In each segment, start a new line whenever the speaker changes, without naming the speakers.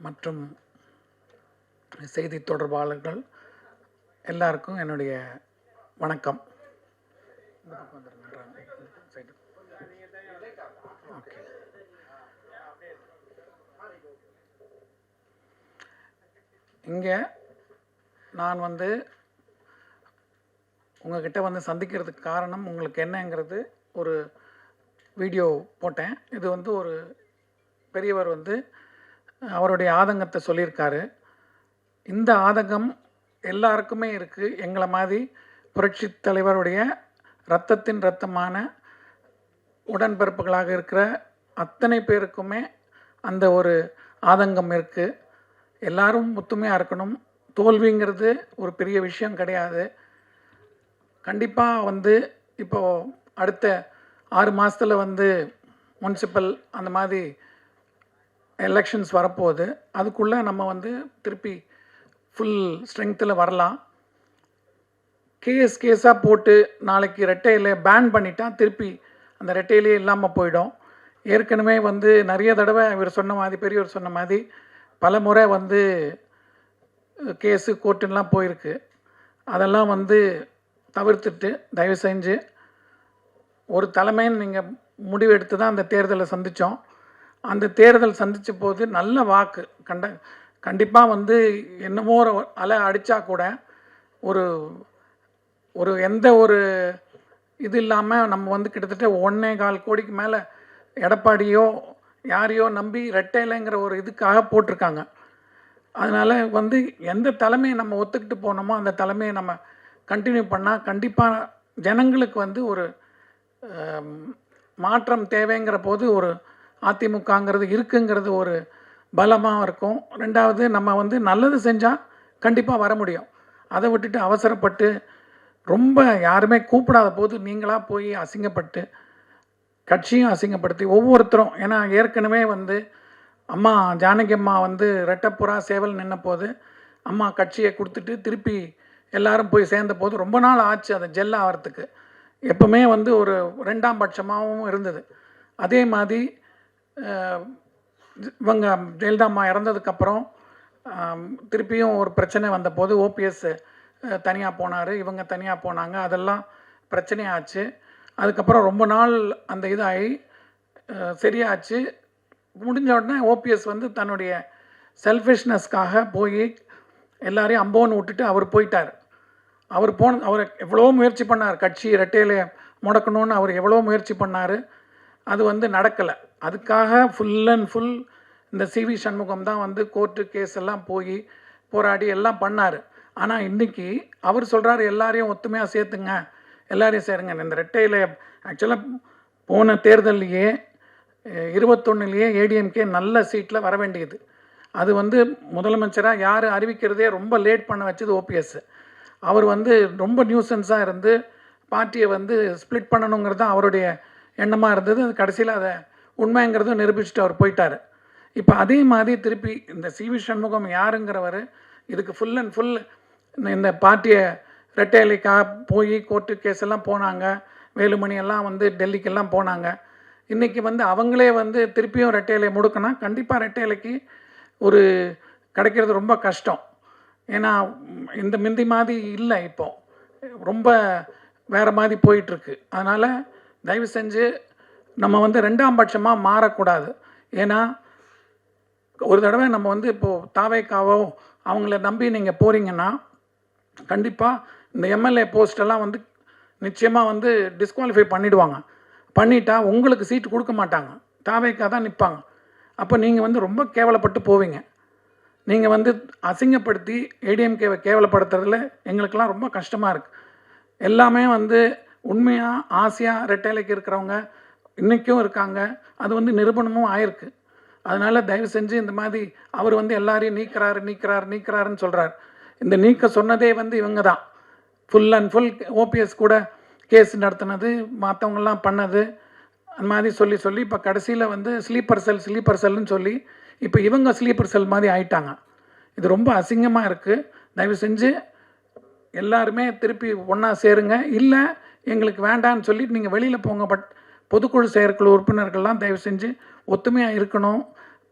மற்றும் செய்தி தொடர்பாளர்கள் எல்லாருக்கும் என்னுடைய வணக்கம். இங்கே நான் உங்ககிட்ட சந்திக்கிறதுக்கு காரணம் உங்களுக்கு என்னங்கிறது ஒரு வீடியோ போட்டேன். இது ஒரு பெரியவர் அவருடைய ஆதங்கத்தை சொல்லியிருக்காரு. இந்த ஆதங்கம் எல்லாருக்குமே இருக்குது. எங்களை மாதிரி புரட்சி தலைவருடைய இரத்தத்தின் இரத்தமான உடன்பிறப்புகளாக இருக்கிற அத்தனை பேருக்குமே அந்த ஒரு ஆதங்கம் இருக்குது. எல்லாரும் ஒத்துமையாக இருக்கணும். தோல்விங்கிறது ஒரு பெரிய விஷயம் கிடையாது. கண்டிப்பாக இப்போது அடுத்த 6 மாதத்தில் முனிசிபல் அந்த மாதிரி எலெக்ஷன்ஸ் வரப்போகுது. அதுக்குள்ளே நம்ம திருப்பி ஃபுல் ஸ்ட்ரெங்த்தில் வரலாம். கேஸாக போட்டு நாளைக்கு ரெட்டையிலே பேன் பண்ணிட்டா திருப்பி அந்த ரெட்டையிலே இல்லாமல் போயிடும். ஏற்கனவே நிறைய தடவை இவர் சொன்ன மாதிரி, பெரியவர் சொன்ன மாதிரி பல முறை கேஸு கோர்ட்டுலாம் போயிருக்கு. அதெல்லாம் தவிர்த்துட்டு தயவு செஞ்சு ஒரு தலைமைன்னு நீங்கள் முடிவு எடுத்து தான் அந்த தேர்தலை சந்தித்தோம். அந்த தேர்தல் சந்தித்த போது நல்ல வாக்கு கண்டிப்பாக என்னமோ ஒரு அலை அடித்தா கூட ஒரு எந்த ஒரு இது இல்லாமல் நம்ம கிட்டத்தட்ட 1.25 கோடிக்கு மேலே எடப்பாடியோ யாரையோ நம்பி ரெட்டையிலைங்கிற ஒரு இதுக்காக போட்டிருக்காங்க. அதனால் எந்த தலைமையை நம்ம ஒத்துக்கிட்டு போனோமோ அந்த தலைமையை நம்ம கண்டினியூ பண்ணால் கண்டிப்பாக ஜனங்களுக்கு ஒரு மாற்றம் தேவைங்கிற போது ஒரு அதிமுகங்கிறது இருக்குங்கிறது ஒரு பலமாக இருக்கும். ரெண்டாவது நம்ம நல்லது செஞ்சால் கண்டிப்பாக வர முடியும். அதை விட்டுட்டு அவசரப்பட்டு ரொம்ப யாருமே கூப்பிடாத போது நீங்களாக போய் அசிங்கப்பட்டு கட்சியும் அசிங்கப்படுத்தி ஒவ்வொருத்தரும், ஏன்னா ஏற்கனவே அம்மா ஜானகி அம்மா ரெட்டப்புறா சேவல் நின்ன போது அம்மா கட்சியை கொடுத்துட்டு திருப்பி எல்லாரும் போய் சேர்ந்த போது ரொம்ப நாள் ஆச்சு அதை ஜெல் ஆகிறதுக்கு. எப்பவுமே ஒரு 2ஆம் பட்சமாகவும் இருந்தது. அதே மாதிரி இவங்க ஜெயலலிதா அம்மா இறந்ததுக்கப்புறம் திருப்பியும் ஒரு பிரச்சனை வந்தபோது ஓபிஎஸ் தனியாக போனார், இவங்க தனியாக போனாங்க. அதெல்லாம் பிரச்சனையாச்சு. அதுக்கப்புறம் ரொம்ப நாள் அந்த இதாகி சரியாச்சு. முடிஞ்ச உடனே ஓபிஎஸ் தன்னுடைய செல்ஃபிஷ்னஸ்க்காக போய் எல்லாரையும் அம்போன்னு விட்டுட்டு அவர் போயிட்டார். அவர் எவ்வளோ முயற்சி பண்ணார், கட்சி ரெட்டையிலே முடக்கணும்னு அவர் எவ்வளோ முயற்சி பண்ணார். அது நடக்கலை. அதுக்காக ஃபுல் அண்ட் ஃபுல் இந்த சிவி சண்முகம் தான் கோர்ட்டு கேஸ் எல்லாம் போய் போராடி எல்லாம் பண்ணார். ஆனால் இன்றைக்கி அவர் சொல்கிறார் எல்லாரையும் ஒத்துமையாக சேர்த்துங்க, எல்லாரையும் சேருங்க. இந்த ரெட்டையில் ஆக்சுவலாக போன தேர்தல்லையே 21 ஏடிஎம்கே நல்ல சீட்டில் வர வேண்டியது. அது முதலமைச்சராக யார் அறிவிக்கிறதே ரொம்ப லேட் பண்ண வச்சது ஓபிஎஸ். அவர் ரொம்ப நியூசன்ஸாக இருந்து பார்ட்டியை ஸ்ப்ளிட் பண்ணணுங்கிறது தான் அவருடைய எண்ணமாக இருந்தது. அது கடைசியில் அதை உண்மைங்கிறதும் நிரூபிச்சுட்டு அவர் போயிட்டார். இப்போ அதே மாதிரி திருப்பி இந்த சிவி சண்முகம் யாருங்கிறவர் இதுக்கு ஃபுல் அண்ட் ஃபுல் இந்த பார்ட்டியை ரெட்டையிலைக்காக போய் கோர்ட்டு கேஸ் எல்லாம் போனாங்க. வேலுமணி எல்லாம் டெல்லிக்கெல்லாம் போனாங்க. இன்றைக்கி அவங்களே திருப்பியும் ரெட்டையிலை முடுக்கினா கண்டிப்பாக ரெட்டையிலைக்கு ஒரு கிடைக்கிறது ரொம்ப கஷ்டம். ஏன்னா இந்த மிந்தி மாதிரி இல்லை, இப்போது ரொம்ப வேறு மாதிரி போயிட்டுருக்கு. அதனால் தயவு செஞ்சு நம்ம 2ஆம் பட்சமாக மாறக்கூடாது. ஏன்னா ஒரு தடவை நம்ம இப்போது தாவேக்காவோ அவங்கள நம்பி நீங்கள் போகிறீங்கன்னா கண்டிப்பாக இந்த எம்எல்ஏ போஸ்டெல்லாம் நிச்சயமாக டிஸ்குவாலிஃபை பண்ணிவிடுவாங்க. பண்ணிட்டா உங்களுக்கு சீட்டு கொடுக்க மாட்டாங்க, தாவேக்கா தான் நிற்பாங்க. அப்போ நீங்கள் ரொம்ப கேவலப்பட்டு போவீங்க. நீங்கள் அசிங்கப்படுத்தி ஏடிஎம்கேவை கேவலப்படுத்துறதுல எங்களுக்கெல்லாம் ரொம்ப கஷ்டமாக இருக்குது. எல்லாமே உண்மையாக ஆசையாக ரெட்டைலைக்கு இருக்கிறவங்க இன்றைக்கும் இருக்காங்க. அது நிரூபணமும் ஆயிருக்கு. அதனால் தயவு செஞ்சு இந்த மாதிரி அவர் எல்லாரையும் நீக்கிறாருன்னு சொல்கிறார். இந்த நீக்க சொன்னதே இவங்க தான். ஃபுல் அண்ட் ஃபுல் ஓபிஎஸ் கூட கேஸ் நடத்தினது, மற்றவங்கெல்லாம் பண்ணது, அந்த மாதிரி சொல்லி இப்போ கடைசியில் ஸ்லீப்பர் செல்னு சொல்லி இப்போ இவங்க ஸ்லீப்பர் செல் மாதிரி ஆயிட்டாங்க. இது ரொம்ப அசிங்கமாக இருக்குது. தயவு செஞ்சு எல்லாருமே திருப்பி ஒன்றா சேருங்க. இல்லை எங்களுக்கு வேண்டான்னு சொல்லிட்டு நீங்கள் வெளியில் போங்க. பட் பொதுக்குழு செயற்குழு உறுப்பினர்கள்லாம் தயவு செஞ்சு ஒத்துமையாக இருக்கணும்.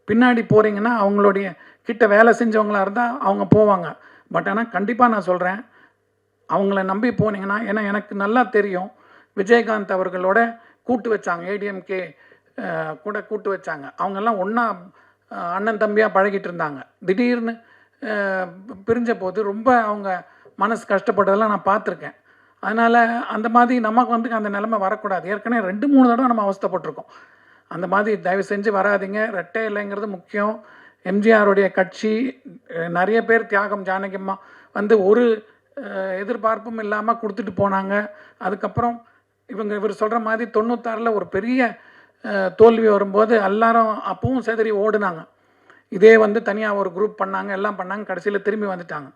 பின்னாடி போகிறீங்கன்னா அவங்களுடைய கிட்ட வேலை செஞ்சவங்களாக இருந்தால் அவங்க போவாங்க. பட் ஆனால் கண்டிப்பாக நான் சொல்கிறேன், அவங்கள நம்பி போனீங்கன்னா, ஏன்னா எனக்கு நல்லா தெரியும், விஜயகாந்த் அவர்களோட கூட்டு வச்சாங்க, ஏடிஎம்கே கூட கூட்டு வச்சாங்க. அவங்கெல்லாம் ஒன்றா அண்ணன் தம்பியாக பழகிட்டு இருந்தாங்க. திடீர்னு பிரிஞ்ச போது ரொம்ப அவங்க மனசு கஷ்டப்பட்டதெல்லாம் நான் பார்த்துருக்கேன். அதனால் அந்த மாதிரி நமக்கு வந்து அந்த நிலைமை வரக்கூடாது. ஏற்கனவே 2-3 தடவை நம்ம அவஸ்தைப்பட்டிருக்கோம். அந்த மாதிரி தயவு செஞ்சு வராதிங்க. ரெட்டை இலைங்கிறது முக்கியம். எம்ஜிஆருடைய கட்சி நிறைய பேர் தியாகம், ஜானகியம்மா வந்து ஒரு எதிர்பார்ப்பும் இல்லாமல் கொடுத்துட்டு போனாங்க. அதுக்கப்புறம் இவர் சொல்கிற மாதிரி 96ல் ஒரு பெரிய தோல்வி வரும்போது எல்லாரும் அப்பவும் செதறி ஓடுனாங்க. இதே வந்து தனியாக ஒரு குரூப் பண்ணாங்க, எல்லாம் பண்ணாங்க, கடைசியில் திரும்பி வந்துட்டாங்க.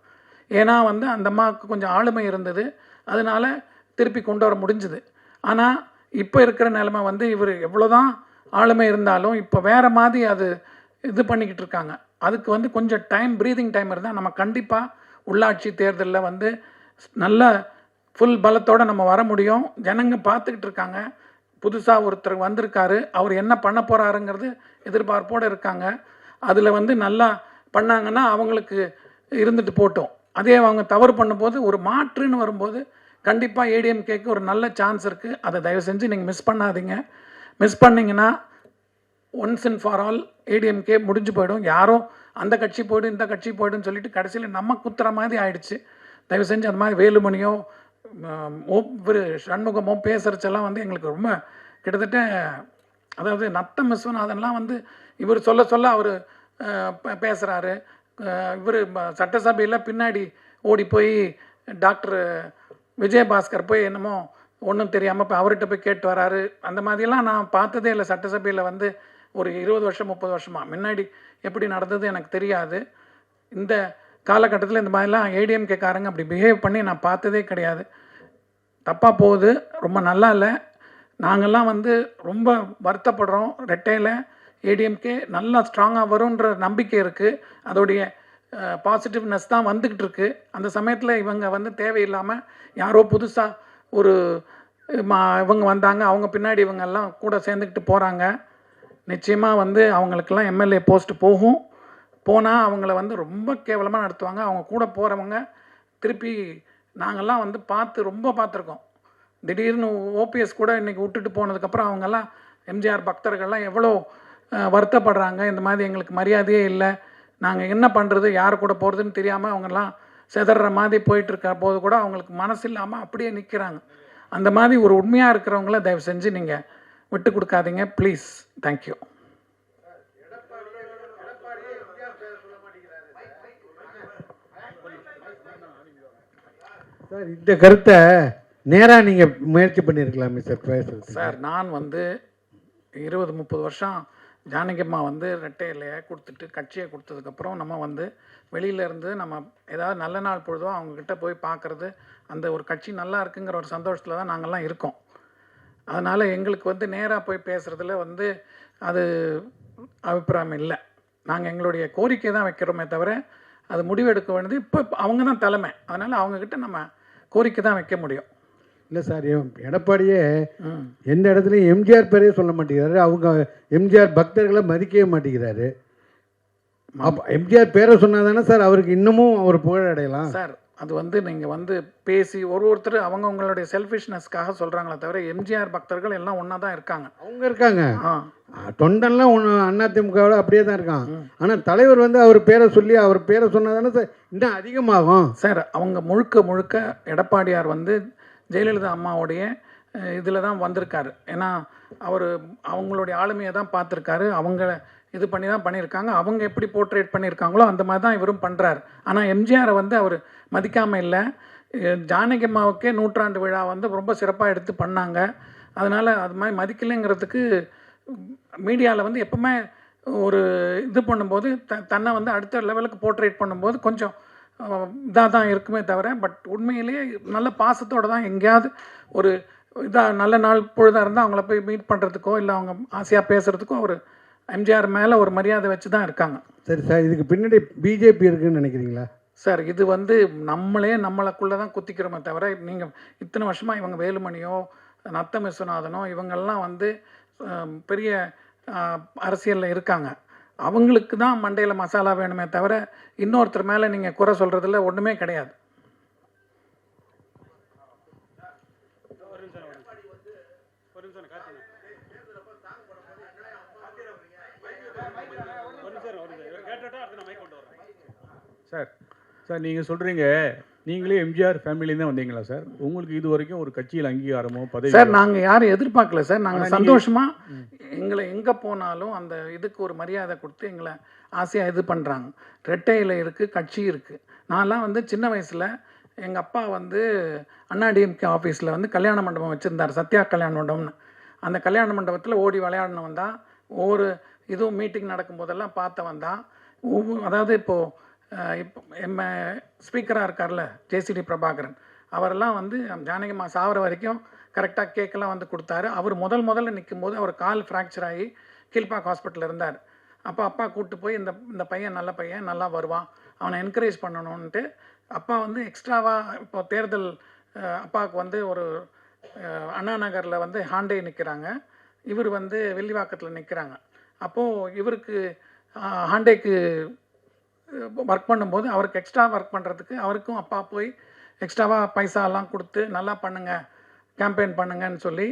ஏன்னா வந்து அந்த அம்மாவுக்கு கொஞ்சம் ஆளுமை இருந்தது, அதனால் திருப்பி கொண்டு வர முடிஞ்சுது. ஆனால் இப்போ இருக்கிற நிலைமை வந்து இவர் எவ்வளோதான் ஆளுமை இருந்தாலும் இப்போ வேறு மாதிரி அது இது பண்ணிக்கிட்டு இருக்காங்க. அதுக்கு வந்து கொஞ்சம் டைம், ப்ரீதிங் டைம் இருந்தால் நம்ம கண்டிப்பாக உள்ளாட்சி தேர்தலில் வந்து நல்ல ஃபுல் பலத்தோடு நம்ம வர முடியும். ஜனங்க பார்த்துக்கிட்டு இருக்காங்க. புதுசாக ஒருத்தர் வந்திருக்காரு, அவர் என்ன பண்ண போகிறாருங்கிறது எதிர்பார்ப்போடு இருக்காங்க. அதில் வந்து நல்லா பண்ணாங்கன்னா அவங்களுக்கு இருந்துட்டு போட்டோம். அதே அவங்க தவறு பண்ணும்போது ஒரு மாற்றுன்னு வரும்போது கண்டிப்பாக ஏடிஎம்கேக்கு ஒரு நல்ல சான்ஸ் இருக்குது. அதை தயவு செஞ்சு நீங்கள் மிஸ் பண்ணாதீங்க. மிஸ் பண்ணிங்கன்னா once and for all ADMK முடிஞ்சு போயிடும். யாரும் அந்த கட்சி போய்டும் இந்த கட்சி போய்டுன்னு சொல்லிட்டு கடைசியில் நம்ம குத்துற மாதிரி ஆயிடுச்சு. தயவு செஞ்சு அந்த மாதிரி வேலுமணியோ இவர் சண்முகமோ பேசுகிறச்செல்லாம் வந்து எங்களுக்கு ரொம்ப கிட்டத்தட்ட, அதாவது நத்தம் விஸ்வநாதன்லாம் வந்து இவர் சொல்ல சொல்ல அவர் பேசுகிறாரு. இவர் சட்டசபையில் பின்னாடி ஓடி போய் டாக்டர் விஜயபாஸ்கர் போய் என்னமோ ஒன்றும் தெரியாமல் இப்போ அவர்கிட்ட போய் கேட்டு வராரு. அந்த மாதிரிலாம் நான் பார்த்ததே இல்லை சட்டசபையில் வந்து ஒரு 20 வருஷம் 30 வருஷமாக. முன்னாடி எப்படி நடந்தது எனக்கு தெரியாது. இந்த காலகட்டத்தில் இந்த மாதிரிலாம் ஏடிஎம்கேக்காரங்க அப்படி பிஹேவ் பண்ணி நான் பார்த்ததே கிடையாது. தப்பாக போகுது, ரொம்ப நல்லா இல்லை. நாங்கள்லாம் வந்து ரொம்ப வருத்தப்படுறோம். ரெட்டையில் ஏடிஎம்கே நல்லா ஸ்ட்ராங்காக வரும்ன்ற நம்பிக்கை இருக்குது. அதோடைய பாசிட்டிவ்னஸ் தான் வந்துக்கிட்டு இருக்கு. அந்த சமயத்தில் இவங்க வந்து தேவையில்லாமல் யாரோ புதுசாக ஒரு இவங்க வந்தாங்க, அவங்க பின்னாடி இவங்கெல்லாம் கூட சேர்ந்துக்கிட்டு போகிறாங்க. நிச்சயமாக வந்து அவங்களுக்கெல்லாம் எம்எல்ஏ போஸ்ட் போகும். போனால் அவங்கள வந்து ரொம்ப கேவலமாக நடத்துவாங்க. அவங்க கூட போகிறவங்க திருப்பி நாங்கள்லாம் வந்து ரொம்ப பார்த்துருக்கோம். திடீர்னு ஓபிஎஸ் கூட இன்றைக்கி விட்டுட்டு போனதுக்கப்புறம் அவங்கெல்லாம் எம்ஜிஆர் பக்தர்கள்லாம் எவ்வளோ வருத்தப்படுறாங்க. இந்த மாதிரி எங்களுக்கு மரியாதையே இல்லை, நாங்கள் என்ன பண்ணுறது, யார் கூட போகிறதுன்னு தெரியாமல் அவங்கெல்லாம் செதற மாதிரி போயிட்டுருக்க போது கூட அவங்களுக்கு மனசு இல்லாமல் அப்படியே நிற்கிறாங்க. அந்த மாதிரி ஒரு உண்மையாக இருக்கிறவங்கள தயவு செஞ்சு நீங்கள் விட்டு கொடுக்காதீங்க ப்ளீஸ். தேங்க்யூ.
சார், இந்த கருத்தை நேராக நீங்கள் முயற்சி பண்ணியிருக்கலாமே சார் பேசுறது.
சார், நான் வந்து 20-30 வருஷம் ஜானகியம்மா வந்து ரெட்டை இலையை கொடுத்துட்டு கட்சியை கொடுத்ததுக்கப்புறம் நம்ம வந்து வெளியிலேருந்து நம்ம ஏதாவது நல்ல நாள் பொழுதோ அவங்கக்கிட்ட போய் பார்க்குறது, அந்த ஒரு கட்சி நல்லா இருக்குங்கிற ஒரு சந்தோஷத்தில் தான் நாங்கள்லாம் இருக்கோம். அதனால் எங்களுக்கு வந்து நேராக போய் பேசுகிறதுல வந்து அது அபிப்பிராயம் இல்லை. நாங்கள் எங்களுடைய கோரிக்கை தான் வைக்கிறோமே தவிர அது முடிவெடுக்க வேண்டியது இப்போ அவங்க தான் தலைமை. அதனால் அவங்கக்கிட்ட நம்ம கோரிக்கை தான் வைக்க முடியும்.
இல்லை சார், எடப்பாடியே எந்த இடத்துலையும் எம்ஜிஆர் பேரையே சொல்ல மாட்டேங்கிறாரு. அவங்க எம்ஜிஆர் பக்தர்களை மதிக்கவே மாட்டேங்கிறாரு. அப்போ எம்ஜிஆர் பேரை சொன்னால் தானே சார் அவருக்கு இன்னமும் ஒரு புகழ் அடையலாம்.
சார், அது வந்து நீங்கள் வந்து பேசி ஒருத்தர் அவங்கவுங்களுடைய செல்ஃபிஷ்னஸ்க்காக சொல்கிறாங்களே தவிர எம்ஜிஆர் பக்தர்கள் எல்லாம் ஒன்றா தான் இருக்காங்க.
அவங்க இருக்காங்க, தொண்டன்லாம் அதிமுகவில் அப்படியே தான் இருக்கான். ஆனால் தலைவர் வந்து அவர் பேரை சொல்லி அவர் பேரை சொன்னால் தானே சார் இன்னும் அதிகமாகும்.
சார், அவங்க முழுக்க முழுக்க எடப்பாடியார் வந்து ஜெயலலிதா அம்மாவுடைய இதில் தான் வந்திருக்காரு. ஏன்னா அவர் அவங்களுடைய ஆளுமையை தான் பார்த்துருக்காரு. அவங்க இது பண்ணி தான் பண்ணியிருக்காங்க. அவங்க எப்படி போர்ட்ரேட் பண்ணியிருக்காங்களோ அந்த மாதிரி தான் இவரும் பண்ணுறாரு. ஆனால் எம்ஜிஆரை வந்து அவர் மதிக்காமல் இல்லை. ஜானகி அம்மாவுக்கே 100ஆண்டு விழா வந்து ரொம்ப சிறப்பாக எடுத்து பண்ணாங்க. அதனால் அது மாதிரி மதிக்கலைங்கிறதுக்கு மீடியாவில் வந்து எப்பவுமே ஒரு இது பண்ணும்போது தன்னை வந்து அடுத்த லெவலுக்கு போர்ட்ரேட் பண்ணும்போது கொஞ்சம் இதாக தான் இருக்குமே தவிர, பட் உண்மையிலேயே நல்ல பாசத்தோடு தான் எங்கேயாவது ஒரு இதாக நல்ல நாள் பொழுதாக இருந்தால் அவங்கள போய் மீட் பண்ணுறதுக்கோ இல்லை அவங்க ஆசையாக பேசுகிறதுக்கோ ஒரு எம்ஜிஆர் மேலே ஒரு மரியாதை வச்சு தான் இருக்காங்க.
சரி சார், இதுக்கு பின்னாடி பிஜேபி இருக்குன்னு நினைக்கிறீங்களா
சார்? இது வந்து நம்மளுக்குள்ளே தான் குத்திக்கிறோமே தவிர, நீங்கள் இத்தனை வருஷமாக இவங்க வேலுமணியோ நத்தம் விஸ்வநாதனோ இவங்கெல்லாம் வந்து பெரிய அரசியலில் இருக்காங்க. அவங்களுக்கு தான் மண்டையில் மசாலா வேணுமே தவிர இன்னொருத்தர் மேலே நீங்கள் குறை சொல்கிறதுல ஒன்றுமே கிடையாது.
சார் நீங்கள் சொல்கிறீங்க நீங்களே எம்ஜிஆர் ஃபேமிலின்னு தான் வந்தீங்களா சார்? உங்களுக்கு இது வரைக்கும் ஒரு கட்சியில் அங்கீகாரமோ பதவி?
சார் நாங்கள் யாரும் எதிர்பார்க்கல சார். நாங்கள் சந்தோஷமாக எங்களை எங்கே போனாலும் அந்த இதுக்கு ஒரு மரியாதை கொடுத்து எங்களை ஆசையாக இது பண்ணுறாங்க. ரெட்டை இலை இருக்குது, கட்சி இருக்குது. நான்லாம் வந்து சின்ன வயசில் எங்கள் அப்பா வந்து அண்ணாடிஎம்கே ஆஃபீஸில் வந்து கல்யாண மண்டபம் வச்சுருந்தார், சத்யா கல்யாண மண்டபம்னு. அந்த கல்யாண மண்டபத்தில் ஓடி விளையாடினவன் தான். ஒவ்வொரு இதுவும் மீட்டிங் நடக்கும்போதெல்லாம் பார்த்தவன் தான். அதாவது இப்போது இப்போ ஸ்பீக்கராக இருக்கார்ல ஜேசிடி பிரபாகரன், அவரெல்லாம் வந்து ஜானகிம்மா சாவர வரைக்கும் கரெக்டாக கேக்கெல்லாம் வந்து கொடுத்தாரு. அவர் முதல்ல நிற்கும்போது அவர் கால் ஃப்ராக்சர் ஆகி கீழ்பாக் ஹாஸ்பிட்டலில் இருந்தார். அப்போ அப்பா கூப்பிட்டு போய் இந்த பையன் நல்ல பையன், நல்லா வருவான், அவனை என்கரேஜ் பண்ணணுன்ட்டு அப்பா வந்து எக்ஸ்ட்ராவாக இப்போ தேர்தல் அப்பாவுக்கு வந்து ஒரு அண்ணா நகரில் வந்து ஹாண்டே நிற்கிறாங்க, இவர் வந்து வெள்ளிவாக்கத்தில் நிற்கிறாங்க. அப்போது இவருக்கு ஹாண்டேக்கு ஒர்க் பண்ணும்போது அவருக்கு எக்ஸ்ட்ரா ஒர்க் பண்ணுறதுக்கு அவருக்கும் அப்பா போய் எக்ஸ்ட்ராவாக பைசாலாம் கொடுத்து நல்லா பண்ணுங்கள், கேம்பெயின் பண்ணுங்கன்னு சொல்லி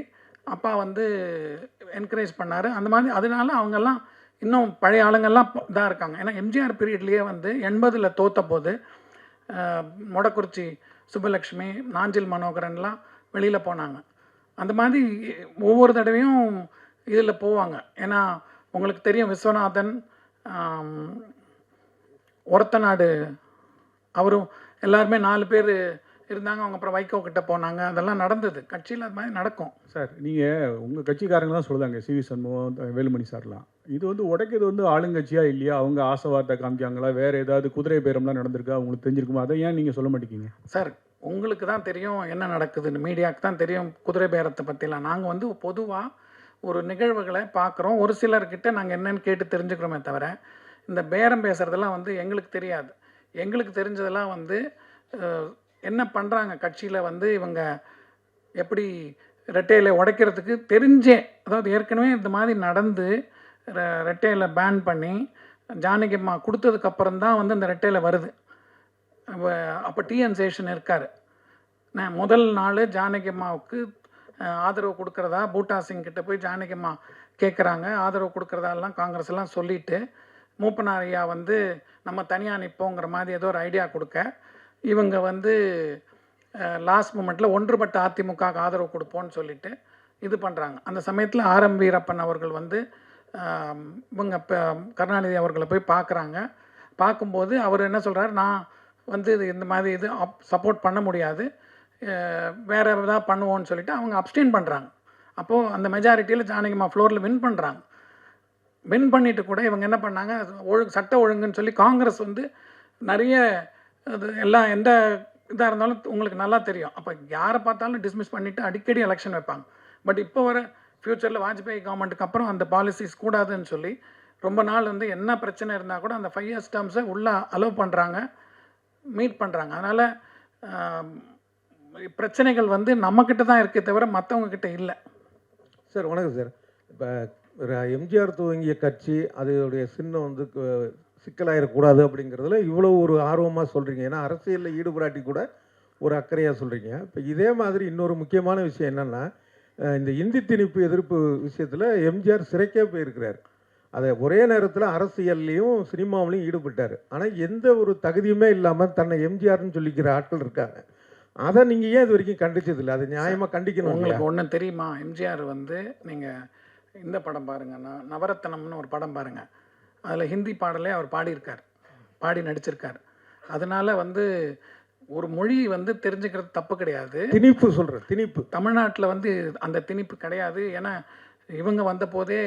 அப்பா வந்து என்கரேஜ் பண்ணார். அந்த மாதிரி அதனால அவங்கெல்லாம் இன்னும் பழைய ஆளுங்கள்லாம் இதாக இருக்காங்க. ஏன்னா எம்ஜிஆர் பீரியட்லேயே வந்து 80 தோற்ற போது மொடக்குறிச்சி சுப்பலக்ஷ்மி, நாஞ்சில் மனோகரன்லாம் வெளியில் போனாங்க. அந்த மாதிரி ஒவ்வொரு தடவையும் இதில் போவாங்க. ஏன்னா உங்களுக்கு தெரியும் விஸ்வநாதன், ஒரத்தநாடு அவரும் எல்லாருமே 4 பேர் இருந்தாங்க. அவங்க அப்புறம் வைகோ கிட்ட போனாங்க. அதெல்லாம் நடந்தது கட்சியில். அது மாதிரி நடக்கும்
சார். நீங்கள் உங்கள் கட்சிக்காரங்க தான் சொல்லுதாங்க, சிவி சண்முகம், வேலுமணி சார்லாம். இது வந்து உடைக்கிறது வந்து ஆளுங்கட்சியா இல்லையா? அவங்க ஆசைவார்த்தை காமிக்காங்களா? வேறு ஏதாவது குதிரை பேரம்லாம் நடந்திருக்கா? உங்களுக்கு தெரிஞ்சிருக்குமா? அதை ஏன் நீங்கள் சொல்ல மாட்டேங்கிங்க
சார்? உங்களுக்கு தான் தெரியும் என்ன நடக்குதுன்னு, மீடியாவுக்கு தான் தெரியும் குதிரை பேரத்தை பற்றிலாம். நாங்கள் வந்து பொதுவாக ஒரு நிகழ்வுகளை பார்க்குறோம், ஒரு சிலர்கிட்ட நாங்கள் என்னென்னு கேட்டு தெரிஞ்சுக்கிறோமே தவிர இந்த பேரம் பேசுகிறதெல்லாம் வந்து எங்களுக்கு தெரியாது. எங்களுக்கு தெரிஞ்சதெல்லாம் வந்து என்ன பண்ணுறாங்க கட்சியில் வந்து இவங்க எப்படி ரெட்டையில உடைக்கிறதுக்கு தெரிஞ்சே, அதாவது ஏற்கனவே இந்த மாதிரி நடந்து ரெட்டையில பேன் பண்ணி ஜானகிம்மா கொடுத்ததுக்கப்புறம் தான் வந்து இந்த ரெட்டையில வருது. அப்போ டிஎன் சேஷன் இருக்கார். முதல் நாள் ஜானகிம்மாவுக்கு ஆதரவு கொடுக்குறதா பூட்டா சிங் கிட்ட போய் ஜானகிம்மா கேட்குறாங்க. ஆதரவு கொடுக்குறதாலாம் காங்கிரஸ் எல்லாம் சொல்லிவிட்டு மூப்பனார் ஐயா வந்து நம்ம தனியாக நிற்போங்கிற மாதிரி ஏதோ ஒரு ஐடியா கொடுக்க, இவங்க வந்து லாஸ்ட் மூமெண்ட்டில் ஒன்றுபட்ட அதிமுகவுக்கு ஆதரவு கொடுப்போன்னு சொல்லிட்டு இது பண்ணுறாங்க. அந்த சமயத்தில் ஆர்.எம். வீரப்பன் அவர்கள் வந்து இவங்க கருணாநிதி அவர்களை போய் பார்க்குறாங்க. பார்க்கும்போது அவர் என்ன சொல்கிறார், நான் வந்து இந்த மாதிரி இது சப்போர்ட் பண்ண முடியாது, வேறு ஏதாவது பண்ணுவோன்னு சொல்லிவிட்டு அவங்க அப்ஸ்டெயின் பண்ணுறாங்க. அப்போது அந்த மெஜாரிட்டியில் ஜானகிம்மா ஃப்ளோரில் வின் பண்ணுறாங்க. வின் பண்ணிட்டு கூட இவங்க என்ன பண்ணாங்க, சட்ட ஒழுங்குன்னு சொல்லி காங்கிரஸ் வந்து நிறைய அது எல்லாம் எந்த இதாக இருந்தாலும் உங்களுக்கு நல்லா தெரியும். அப்போ யாரை பார்த்தாலும் டிஸ்மிஸ் பண்ணிவிட்டு அடிக்கடி எலெக்ஷன் வைப்பாங்க. பட் இப்போ வர ஃப்யூச்சரில் வாஜ்பாய் கவர்மெண்ட்டுக்கு அப்புறம் அந்த பாலிசிஸ் கூடாதுன்னு சொல்லி ரொம்ப நாள் வந்து என்ன பிரச்சனை இருந்தால் கூட அந்த 5 இயர்ஸ் டேர்ம்ஸை உள்ளே அலோவ் பண்ணுறாங்க, மீட் பண்ணுறாங்க. அதனால் பிரச்சனைகள் வந்து நம்மக்கிட்ட தான் இருக்கே தவிர மற்றவங்க கிட்ட இல்லை.
சார் வணக்கம் சார். இப்போ எம்ஜிஆர் துவங்கிய கட்சி அதோடைய சின்னம் வந்து சிக்கலாயிடக்கூடாது அப்படிங்கிறதுல இவ்வளோ ஒரு ஆர்வமாக சொல்கிறீங்க. ஏன்னா அரசியலில் ஈடுபடாட்டி கூட ஒரு அக்கறையாக சொல்கிறீங்க. இப்போ இதே மாதிரி இன்னொரு முக்கியமான விஷயம் என்னென்னா, இந்த இந்தி திணிப்பு எதிர்ப்பு விஷயத்தில் எம்ஜிஆர் சிறைக்கே போயிருக்கிறார். அதை ஒரே நேரத்தில் அரசியல்லையும் சினிமாவிலையும் ஈடுபட்டார். ஆனால் எந்த ஒரு தகுதியுமே இல்லாமல் தன்னை எம்ஜிஆர்னு சொல்லிக்கிற ஆட்கள் இருக்காங்க. அதை நீங்கள் ஏன் இது வரைக்கும் கண்டிச்சதில்லை? அதை நியாயமாக கண்டிக்கணும்.
உங்களுக்கு ஒன்று தெரியுமா, எம்ஜிஆர் வந்து நீங்கள் இந்த படம் பாருங்கள், நவரத்னம்னு ஒரு படம் பாருங்கள், அதில் ஹிந்தி பாடலே அவர் பாடியிருக்கார், பாடி நடிச்சிருக்கார். அதனால் வந்து ஒரு மொழி வந்து தெரிஞ்சுக்கிறது தப்பு கிடையாது.
திணிப்பு சொல்கிறேன், திணிப்பு
தமிழ்நாட்டில் வந்து அந்த திணிப்பு கிடையாது. ஏன்னா இவங்க வந்த போதே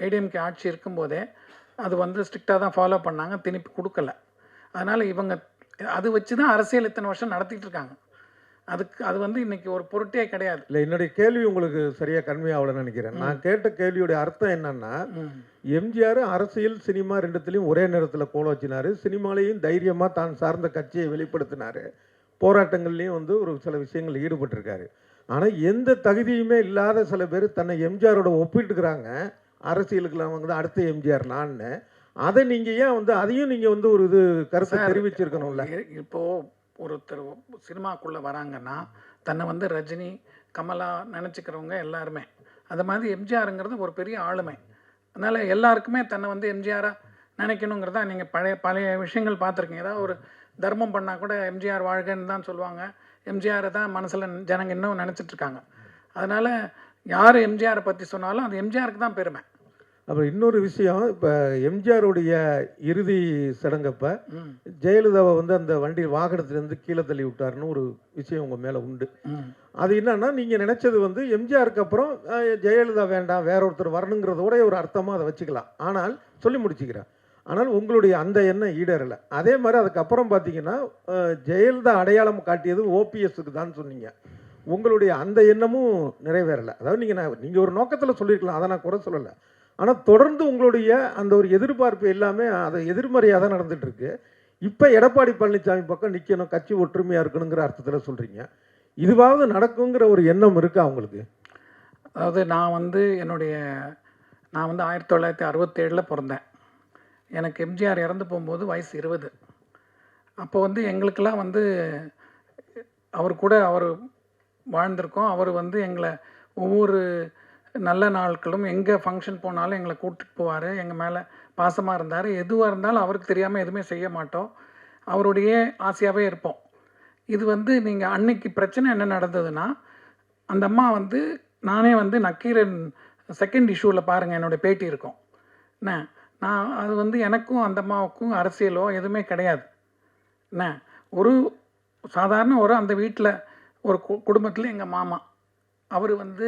ஏடிஎம்கே ஆட்சி இருக்கும்போதே அது வந்து ஸ்ட்ரிக்டாக தான் ஃபாலோ பண்ணாங்க, திணிப்பு கொடுக்கல. அதனால் இவங்க அது வச்சு தான் அரசியல் இத்தனை வருஷம் நடத்திட்டு இருக்காங்க. அது வந்து இன்னைக்கு ஒரு பொருட்டே கிடையாது.
இல்லை, என்னுடைய கேள்வி உங்களுக்கு சரியாக கன்மையாகலன்னு நினைக்கிறேன். நான் கேட்ட கேள்வியுடைய அர்த்தம் என்னன்னா, எம்ஜிஆர் அரசியல் சினிமா ரெண்டுத்திலையும் ஒரே நேரத்தில் கோல வச்சினாரு. சினிமாலையும் தைரியமாக தான் சார்ந்த கட்சியை வெளிப்படுத்தினாரு. போராட்டங்கள்லையும் வந்து ஒரு சில விஷயங்கள் ஈடுபட்டிருக்காரு. ஆனால் எந்த தகுதியுமே இல்லாத சில பேர் தன்னை எம்ஜிஆரோட ஒப்பிட்டுக்கிறாங்க. அரசியலுக்குலாம் வந்து அடுத்த எம்ஜிஆர் நான்னு, அதை நீங்கள் ஏன் வந்து அதையும் நீங்கள் வந்து ஒரு இது கருத்தை தெரிவிச்சிருக்கணும்ல?
இப்போது ஒருத்தர் சினிமாக்குள்ளே வராங்கன்னா தன்னை வந்து ரஜினி, கமலா நினச்சிக்கிறவங்க எல்லாருமே. அது மாதிரி எம்ஜிஆருங்கிறது ஒரு பெரிய ஆளுமை. அதனால் எல்லாருக்குமே தன்னை வந்து எம்ஜிஆராக நினைக்கணுங்கிறதா. நீங்கள் பழைய விஷயங்கள் பார்த்துருக்கீங்க. ஏதாவது ஒரு தர்மம் பண்ணால் கூட எம்ஜிஆர் வாழ்கன்னு தான் சொல்லுவாங்க. எம்ஜிஆரை தான் மனசில் ஜனங்க இன்னும் நினச்சிட்ருக்காங்க. அதனால் யார் எம்ஜிஆரை பற்றி சொன்னாலும் அது எம்ஜிஆருக்கு தான் பெருமை.
அப்புறம் இன்னொரு விஷயம், இப்போ எம்ஜிஆருடைய இறுதி சடங்கப்ப ஜெயலலிதாவை வந்து அந்த வண்டி வாகனத்துலேருந்து கீழே தள்ளி விட்டாருன்னு ஒரு விஷயம் உங்கள் மேலே உண்டு. அது என்னன்னா, நீங்கள் நினச்சது வந்து எம்ஜிஆருக்கு அப்புறம் ஜெயலலிதா வேண்டாம், வேற ஒருத்தர் வரணுங்கிறதோட ஒரு அர்த்தமாக அதை வச்சுக்கலாம். ஆனால் சொல்லி முடிச்சுக்கிறேன். ஆனால் உங்களுடைய அந்த எண்ணம் ஈடேறலை. அதே மாதிரி அதுக்கப்புறம் பார்த்தீங்கன்னா ஜெயலலிதா அடையாளம் காட்டியது ஓபிஎஸ்க்கு தான் சொன்னீங்க. உங்களுடைய அந்த எண்ணமும் நிறைவேறலை. அதாவது நீங்கள் ஒரு நோக்கத்தில் சொல்லியிருக்கலாம், அதை நான் குறை சொல்லலை. ஆனால் தொடர்ந்து உங்களுடைய அந்த ஒரு எதிர்பார்ப்பு எல்லாமே அது எதிர்மறையாக தான் நடந்துட்டு இருக்கு. இப்போ எடப்பாடி பழனிசாமி பக்கம் நிற்கணும், கட்சி ஒற்றுமையாக இருக்கணுங்கிற அர்த்தத்தில் சொல்கிறீங்க. இதுவாவது நடக்குங்கிற ஒரு எண்ணம் இருக்கா உங்களுக்கு?
அதாவது நான் வந்து 1967 பிறந்தேன். எனக்கு எம்ஜிஆர் இறந்து போகும்போது வயசு 20. அப்போ வந்து எங்களுக்கெல்லாம் வந்து அவர் கூட வாழ்ந்திருக்கோம். அவர் வந்து எங்களை ஒவ்வொரு நல்ல நாட்களும் எங்கே ஃபங்க்ஷன் போனாலும் எங்களை கூப்பிட்டு போவார். எங்கள் மேலே பாசமாக இருந்தார். எதுவாக இருந்தாலும் அவருக்கு தெரியாமல் எதுவுமே செய்ய மாட்டோம். அவருடைய ஆசையாகவே இருப்போம். இது வந்து நீங்கள் அன்னைக்கு பிரச்சனை என்ன நடந்ததுன்னா, அந்த அம்மா வந்து நானே வந்து நக்கீரன் செகண்ட் இஷ்யூவில் பாருங்கள், என்னுடைய பேட்டி இருக்கும். என்ன நான் அது வந்து எனக்கும் அந்த அம்மாவுக்கும் அரசியலோ எதுவுமே கிடையாது. என்ன ஒரு சாதாரண அந்த வீட்டில் ஒரு குடும்பத்தில் எங்கள் மாமா அவர் வந்து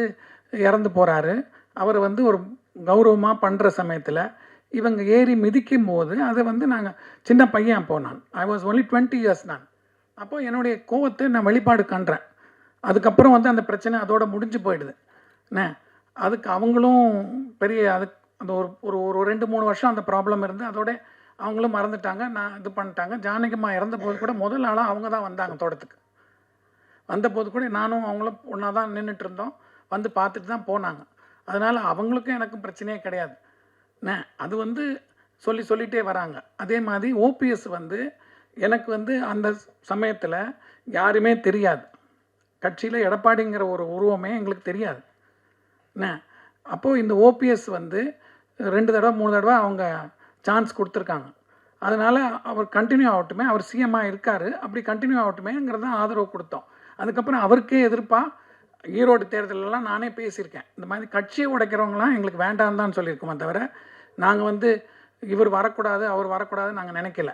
இறந்து போகிறாரு. அவர் வந்து ஒரு கௌரவமாக பண்ணுற சமயத்தில் இவங்க ஏறி மிதிக்கும் போது அதை வந்து நாங்கள் சின்ன பையன் நான் ஐ வாஸ் ஒன்லி 20 years நான். அப்போது என்னுடைய கோவத்தை நான் வெளிப்பாடு காண்றேன். அதுக்கப்புறம் வந்து அந்த பிரச்சனை அதோட முடிஞ்சு போயிடுது. என்ன அதுக்கு அவங்களும் பெரிய அந்த ஒரு 2-3 வருஷம் அந்த ப்ராப்ளம் இருந்து அதோட அவங்களும் மறந்துட்டாங்க. நான் இது பண்ணிட்டாங்க. ஜானகிம்மா இறந்த போது கூட முதல் நாளாக அவங்க தான் வந்தாங்க தோட்டத்துக்கு. வந்தபோது கூட நானும் அவங்களும் ஒன்றா தான் நின்றுட்டு இருந்தோம். வந்து பார்த்துட்டு தான் போனாங்க. அதனால் அவங்களுக்கும் எனக்கும் பிரச்சனையே கிடையாது. என்ன அது வந்து சொல்லிகிட்டே வராங்க. அதே மாதிரி ஓபிஎஸ் வந்து எனக்கு வந்து அந்த சமயத்தில் யாருமே தெரியாது. கட்சியில் எடப்பாடிங்கிற ஒரு உருவமே எங்களுக்கு தெரியாது. என்ன அப்போது இந்த ஓபிஎஸ் வந்து 2 தடவை 3 தடவை அவங்க சான்ஸ் கொடுத்துருக்காங்க. அதனால் அவர் கண்டினியூ ஆகட்டுமே, அவர் சிஎம்மாக இருக்கார், அப்படி கண்டினியூ ஆகட்டுமேங்கிறது தான் ஆதரவு கொடுத்தோம். அதுக்கப்புறம் அவருக்கே எதிர்ப்பாக ஈரோடு தேர்தலெல்லாம் நானே பேசியிருக்கேன். இந்த மாதிரி கட்சியை உடைக்கிறவங்களாம் எங்களுக்கு வேண்டான்னு தான் சொல்லியிருக்கோமே தவிர, நாங்கள் வந்து இவர் வரக்கூடாது அவர் வரக்கூடாது நாங்கள் நினைக்கல.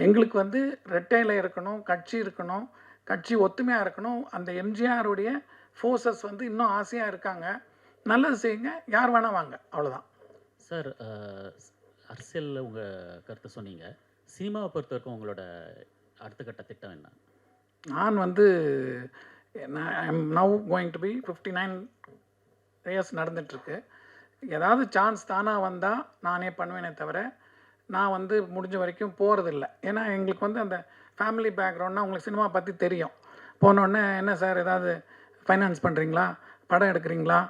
எங்களுக்கு வந்து ரெட்டையில் இருக்கணும், கட்சி இருக்கணும், கட்சி ஒத்துமையாக இருக்கணும். அந்த எம்ஜிஆருடைய ஃபோர்ஸஸ் வந்து இன்னும் ஆசையாக இருக்காங்க. நல்லது செய்யுங்க, யார் வேணால் வாங்க, அவ்வளோதான்.
சார், அரசியலில் உங்கள் கருத்தை சொன்னீங்க. சினிமாவை பொறுத்த வரைக்கும் உங்களோட அடுத்த கட்ட திட்டம் என்ன?
நான் வந்து I am now going to be 59 years நடந்துகிட்ருக்கு. ஏதாவது சான்ஸ் தானாக வந்தால் நானே பண்ணுவேனே தவிர, நான் வந்து முடிஞ்ச வரைக்கும் போகிறதில்ல. ஏன்னா எங்களுக்கு வந்து அந்த ஃபேமிலி பேக்ரவுண்ட்னா உங்களுக்கு சினிமா பற்றி தெரியும். போனோடனே என்ன சார் ஏதாவது ஃபைனான்ஸ் பண்ணுறீங்களா, படம் எடுக்கிறீங்களா,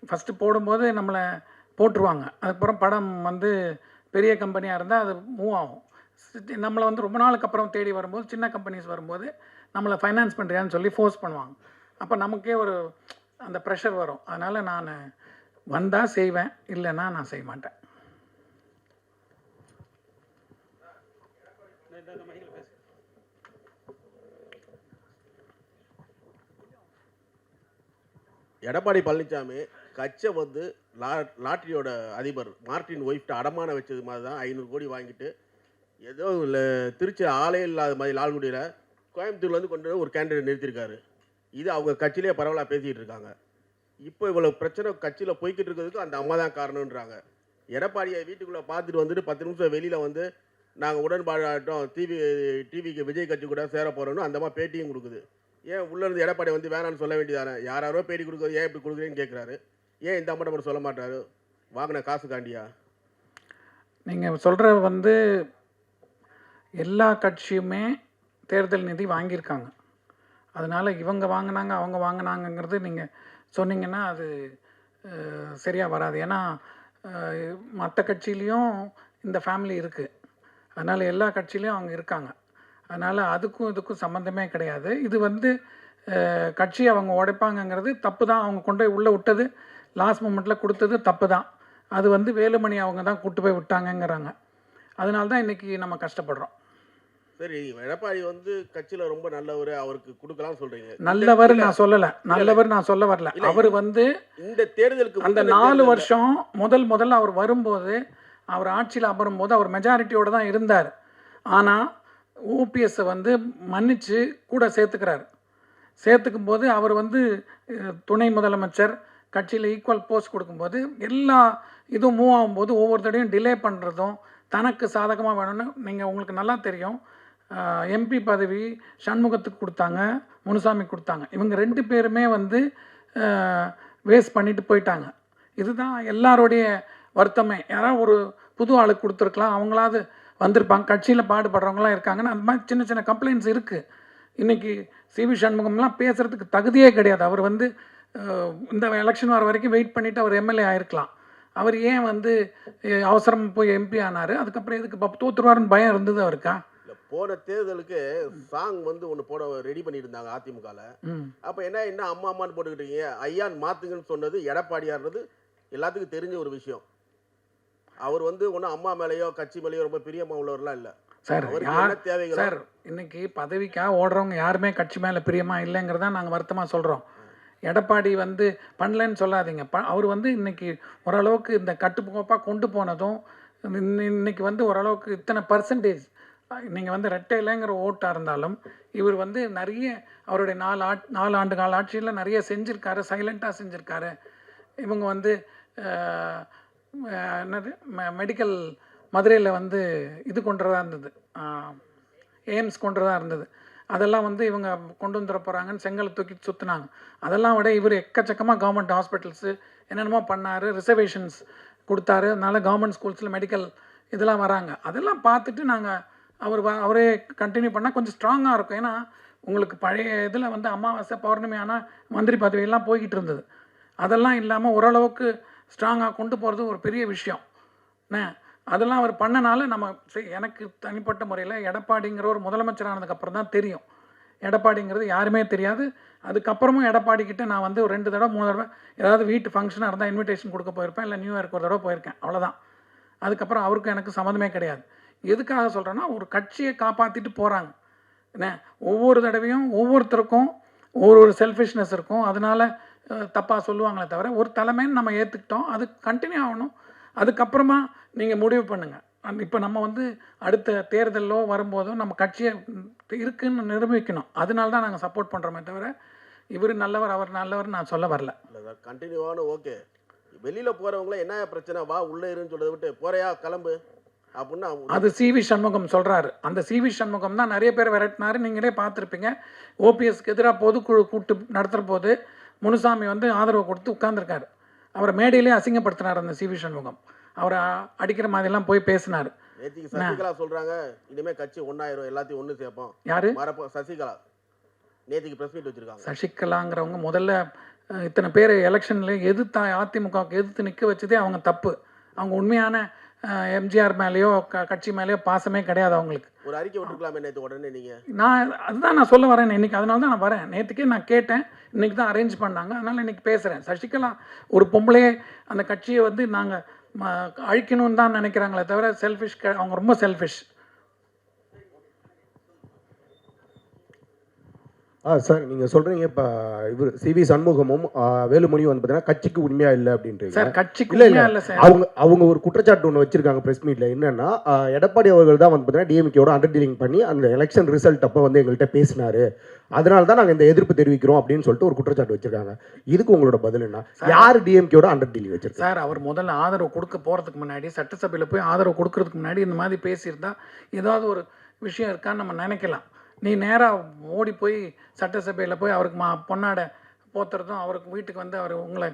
ஃபஸ்ட்டு போடும்போது நம்மளை போட்டுருவாங்க. அதுக்கப்புறம் படம் வந்து பெரிய கம்பெனியாக இருந்தால் அது மூவ் ஆகும். நம்மளை வந்து ரொம்ப நாளுக்கு அப்புறம் தேடி வரும்போது, சின்ன கம்பெனிஸ் வரும்போது நம்மளை ஃபைனான்ஸ் பண்ணுறியான்னு சொல்லி ஃபோர்ஸ் பண்ணுவாங்க. அப்போ நமக்கே ஒரு அந்த ப்ரெஷர் வரும். அதனால் நான் வந்தால் செய்வேன், இல்லைன்னா நான் செய்ய மாட்டேன்.
எடப்பாடி பழனிசாமி கட்சியை வந்து லாட்ரியோட அதிபர் மார்ட்டின் ஒய்ஃப்ட்ட அடமான வச்சது மாதிரி தான் 500 கோடி வாங்கிட்டு ஏதோ திருச்சி ஆளே இல்லாத மாதிரி லால்குடியில் கோயம்புத்தூர்லேருந்து கொண்டு ஒரு கேண்டிடேட் நிறுத்தியிருக்காரு. இது அவங்க கட்சியிலே பரவலாக பேசிக்கிட்டு இருக்காங்க. இப்போ இவ்வளோ பிரச்சனை கட்சியில் போய்கிட்டு இருக்கிறதுக்கு அந்த அம்மா தான் காரணன்றாங்க. எடப்பாடியை வீட்டுக்குள்ளே பார்த்துட்டு வந்துட்டு 10 நிமிஷம் வெளியில் வந்து நாங்கள் உடன்பாடாட்டம் டிவிக்கு விஜய் கட்சி கூட சேர போகிறோன்னு அந்த அம்மா பேட்டியும் கொடுக்குது. ஏன் உள்ளேருந்து எடப்பாடி வந்து வேணான்னு சொல்ல வேண்டியதானே? யாரோ பேட்டி கொடுக்குறது, ஏன் இப்படி கொடுக்குறேன்னு கேட்குறாரு. ஏன் இந்த அம்மாட்ட மட்டும் சொல்ல மாட்டாரு? வாங்கின காசு காண்டியா?
நீங்கள் சொல்கிற வந்து எல்லா கட்சியுமே தேர்தல் நிதி வாங்கியிருக்காங்க. அதனால் இவங்க வாங்கினாங்க அவங்க வாங்கினாங்கங்கிறது நீங்கள் சொன்னீங்கன்னா அது சரியாக வராது. ஏன்னா மற்ற கட்சியிலையும் இந்த ஃபேமிலி இருக்குது. அதனால் எல்லா கட்சியிலையும் அவங்க இருக்காங்க. அதனால் அதுக்கும் இதுக்கும் சம்மந்தமே கிடையாது. இது வந்து கட்சி அவங்க உடைப்பாங்கங்கிறது தப்பு தான். அவங்க கொண்டு போய் உள்ளே விட்டது, லாஸ்ட் மூமெண்ட்டில் கொடுத்தது தப்பு தான். அது வந்து வேலுமணி அவங்க தான் கூட்டு போய் விட்டாங்கங்கிறாங்க. அதனால தான் இன்றைக்கி நம்ம கஷ்டப்படுறோம்.
சரி, எடப்பாடி வந்து கட்சியில் ரொம்ப நல்லவர், அவருக்கு கொடுக்கலாம்னு சொல்கிறீங்க.
நல்லவர் நான் சொல்லலை, நல்லவர் நான் சொல்ல வரல. அவர் வந்து
இந்த தேர்தலுக்கு
அந்த 4 வருஷம் முதல்ல அவர் வரும்போது, அவர் ஆட்சியில் அமரும்போது அவர் மெஜாரிட்டியோடு தான் இருந்தார். ஆனால் ஓபிஎஸ்ஸை வந்து மன்னித்து கூட சேர்த்துக்கும் போது அவர் வந்து துணை முதலமைச்சர் கட்சியில் ஈக்குவல் போஸ்ட் கொடுக்கும்போது எல்லா இதுவும் மூவ் ஆகும்போது ஒவ்வொரு தடையும் டிலே பண்ணுறதும் தனக்கு சாதகமாக வேணும்னு உங்களுக்கு நல்லா தெரியும். எம்பி பதவி சண்முகத்துக்கு கொடுத்தாங்க, முனுசாமி கொடுத்தாங்க. இவங்க 2 பேருமே வந்து வேஸ்ட் பண்ணிட்டு போயிட்டாங்க. இதுதான் எல்லாருடைய வருத்தமே. யாராவது ஒரு புது ஆளுக்கு கொடுத்துருக்கலாம், அவங்களாவது வந்திருப்பாங்க. கட்சியில் பாடுபடுறவங்களாம் இருக்காங்கன்னு அந்த மாதிரி சின்ன சின்ன கம்ப்ளைண்ட்ஸ் இருக்குது. இன்றைக்கி சிவி சண்முகம்லாம் பேசுகிறதுக்கு தகுதியே கிடையாது. அவர் வந்து இந்த எலெக்ஷன் வர வரைக்கும் வெயிட் பண்ணிவிட்டு அவர் எம்எல்ஏ ஆகிருக்கலாம். அவர் ஏன் வந்து அவசரம் போய் எம்பி ஆனார்? அதுக்கப்புறம் எதுக்கு தோற்றுருவாருன்னு பயம் இருந்தது அவருக்கா?
போன தேர்தலுக்கு சாங் வந்து ஒன்று போட ரெடி பண்ணிட்டு இருந்தாங்க அதிமுகவில். அப்போ என்ன அம்மா அம்மான்னு போட்டுக்கிட்டீங்க, ஐயான் மாத்துங்கன்னு சொன்னது எடப்பாடியார்ன்றது எல்லாத்துக்கும் தெரிஞ்ச ஒரு விஷயம். அவர் வந்து ஒன்றும் அம்மா மேலேயோ கட்சி மேலேயோ ரொம்ப பிரியமா உள்ளவர்லாம் இல்லை
சார்.
தேவைகள்
சார், இன்னைக்கு பதவிக்காக ஓடுறவங்க யாருமே கட்சி மேலே பிரியமா இல்லைங்கிறதா நாங்கள் வருத்தமாக சொல்கிறோம். எடப்பாடி வந்து பண்ணலன்னு சொல்லாதீங்க. அவர் வந்து இன்னைக்கு ஓரளவுக்கு இந்த கட்டுக்கோப்பாக கொண்டு போனதும் இன்னைக்கு வந்து ஓரளவுக்கு இத்தனை பர்சன்டேஜ் நீங்கள் வந்து ரெட்டை இல்லைங்கிற ஓட்டாக இருந்தாலும் இவர் வந்து நிறைய அவருடைய 4 ஆண்டு கால ஆட்சியில் நிறைய செஞ்சுருக்காரு, சைலண்ட்டாக செஞ்சுருக்காரு. இவங்க வந்து என்னது மெடிக்கல் மதுரையில் வந்து இது கொண்டுறதா இருந்தது, எய்ம்ஸ் கொண்டுறதா இருந்தது. அதெல்லாம் வந்து இவங்க கொண்டு வந்துட போகிறாங்கன்னு செங்கலை தூக்கி சுற்றுனாங்க. அதெல்லாம் விட இவர் எக்கச்சக்கமாக கவர்மெண்ட் ஹாஸ்பிட்டல்ஸு என்னென்னமோ பண்ணார், ரிசர்வேஷன்ஸ் கொடுத்தாரு. அதனால் கவர்மெண்ட் ஸ்கூல்ஸில் மெடிக்கல் இதெல்லாம் வராங்க. அதெல்லாம் பார்த்துட்டு நாங்கள் அவரே கண்டினியூ பண்ணால் கொஞ்சம் ஸ்ட்ராங்காக இருக்கும். ஏன்னா உங்களுக்கு பழைய இதில் வந்து அமாவாசை பௌர்ணமி ஆனால் மந்திரி பதவியெல்லாம் போய்கிட்டு இருந்தது. அதெல்லாம் இல்லாமல் ஓரளவுக்கு ஸ்ட்ராங்காக கொண்டு போகிறது ஒரு பெரிய விஷயம். அதெல்லாம் அவர் பண்ணனால நம்ம எனக்கு தனிப்பட்ட முறையில் எடப்பாடிங்கிற ஒரு முதலமைச்சர் ஆனதுக்கப்புறம் தான் தெரியும். எடப்பாடிங்கிறது யாருமே தெரியாது. அதுக்கப்புறமும் எடப்பாடிக்கிட்ட நான் வந்து ஒரு 2 தடவை 3 தடவை ஏதாவது வீட்டு ஃபங்க்ஷனாக இருந்தால் இன்விடேஷன் கொடுக்க போயிருப்பேன், இல்லை நியூ இயர்க்கு ஒரு தடவை போயிருக்கேன், அவ்வளோதான். அதுக்கப்புறம் அவருக்கும் எனக்கு சம்மந்தமே கிடையாது. எதுக்காக சொல்கிறேன்னா, ஒரு கட்சியை காப்பாற்றிட்டு போகிறாங்க. ஒவ்வொரு தடவையும் ஒவ்வொருத்தருக்கும் ஒரு செல்ஃபிஷ்னஸ் இருக்கும். அதனால் தப்பாக சொல்லுவாங்களே தவிர ஒரு தலைமைன்னு நம்ம ஏற்றுக்கிட்டோம், அது கண்டினியூ ஆகணும். அதுக்கப்புறமா நீங்கள் முடிவு பண்ணுங்கள். இப்போ நம்ம வந்து அடுத்த தேர்தலோ வரும்போதோ நம்ம கட்சியை இருக்குன்னு நிரூபிக்கணும். அதனால தான் நாங்கள் சப்போர்ட் பண்ணுறோமே தவிர இவர் நல்லவர் அவர் நல்லவர் நான் சொல்ல வரல.
இல்லை சார், கண்டினியூவான ஓகே. வெளியில் போகிறவங்கள என்ன பிரச்சனை, வா உள்ளே இருன்னு சொல்கிறத விட்டு போறையா கிளம்பு அப்படின்னா
அது சிவி சண்முகம் சொல்கிறாரு. அந்த சிவி சண்முகம் தான் நிறைய பேர் விரட்டினாரு. நீங்களே பார்த்துருப்பீங்க. ஓபிஎஸ்க்கு எதிராக பொதுக்குழு கூட்டு நடத்துகிற போது முனுசாமி வந்து ஆதரவு கொடுத்து உட்கார்ந்துருக்காரு. அவரை மேடையிலே அசிங்கப்படுத்தினார் அந்த சிவி சண்முகம். அவரை அடிக்கிற மாதிரிலாம் போய் பேசினார்.
நேத்திக்கு சசிகலா சொல்கிறாங்க, இனிமேல் கட்சி ஒன்றாயிரம், எல்லாத்தையும் ஒன்று சேர்ப்போம்.
யாரு?
சசிகலா நேத்திக்கு ப்ரெஸ் மீட் வச்சுருக்காங்க.
சசிகலாங்கிறவங்க முதல்ல இத்தனை பேர் எலெக்ஷனில் அதிமுகவுக்கு எதிர்த்து நிற்க வச்சதே அவங்க தப்பு. அவங்க உண்மையான எம்ஜிஆர் மேலேயோ கட்சி மேலேயோ பாசமே கிடையாது அவங்களுக்கு.
ஒரு அறிக்கை விட்டுருக்கலாமே நேற்று உடனே நீங்கள்.
அதுதான் நான் சொல்ல வரேன் இன்றைக்கி. அதனால தான் நான் வரேன். நேற்றுக்கே நான் கேட்டேன், இன்றைக்கி தான் அரேஞ்ச் பண்ணாங்க, அதனால் இன்றைக்கி பேசுகிறேன். சசிகலா ஒரு பொம்பளையே அந்த கட்சியை வந்து நாங்கள் அழிக்கணும்னு தான் நினைக்கிறாங்களே தவிர செல்ஃபிஷ், அவங்க ரொம்ப செல்ஃபிஷ்.
சார், நீங்கள் சொல்கிறீங்க இப்போ இவர் சிவி சண்முகமும் வேலுமணியும் வந்து பார்த்தீங்கன்னா கட்சிக்கு உண்மையாக இல்லை அப்படின்றீங்க.
சார், கட்சிக்கு
இல்லை சார், அவங்க ஒரு குற்றச்சாட்டு ஒன்று வச்சிருக்காங்க ப்ரெஸ் மீட்டில். என்னன்னா, எடப்பாடி அவர்கள் தான் வந்து பார்த்தீங்கன்னா டிஎம்கேயோட அண்டர் டீலிங் பண்ணி அந்த எலெக்ஷன் ரிசல்ட் அப்போ வந்து எங்கள்கிட்ட பேசினாரு, அதனால தான் நாங்கள் இந்த எதிர்ப்பு தெரிவிக்கிறோம் அப்படின்னு சொல்லிட்டு ஒரு குற்றச்சாட்டு வச்சிருக்காங்க. இதுக்கு உங்களோட பதில் என்ன? யார் டிஎம்கேயோட அண்டர் டீலிங் வச்சிருக்காங்க?
சார், அவர் முதல்ல ஆதரவு கொடுக்க போகிறதுக்கு முன்னாடி, சட்டசபையில் போய் ஆதரவு கொடுக்கறதுக்கு முன்னாடி இந்த மாதிரி பேசியிருந்தா ஏதாவது ஒரு விஷயம் இருக்கான்னு நம்ம நினைக்கலாம். நீ நேராக ஓடி போய் சட்டசபையில் போய் அவருக்கு பொன்னாடை போத்துறதும் அவருக்கு வீட்டுக்கு வந்து அவர் உங்களை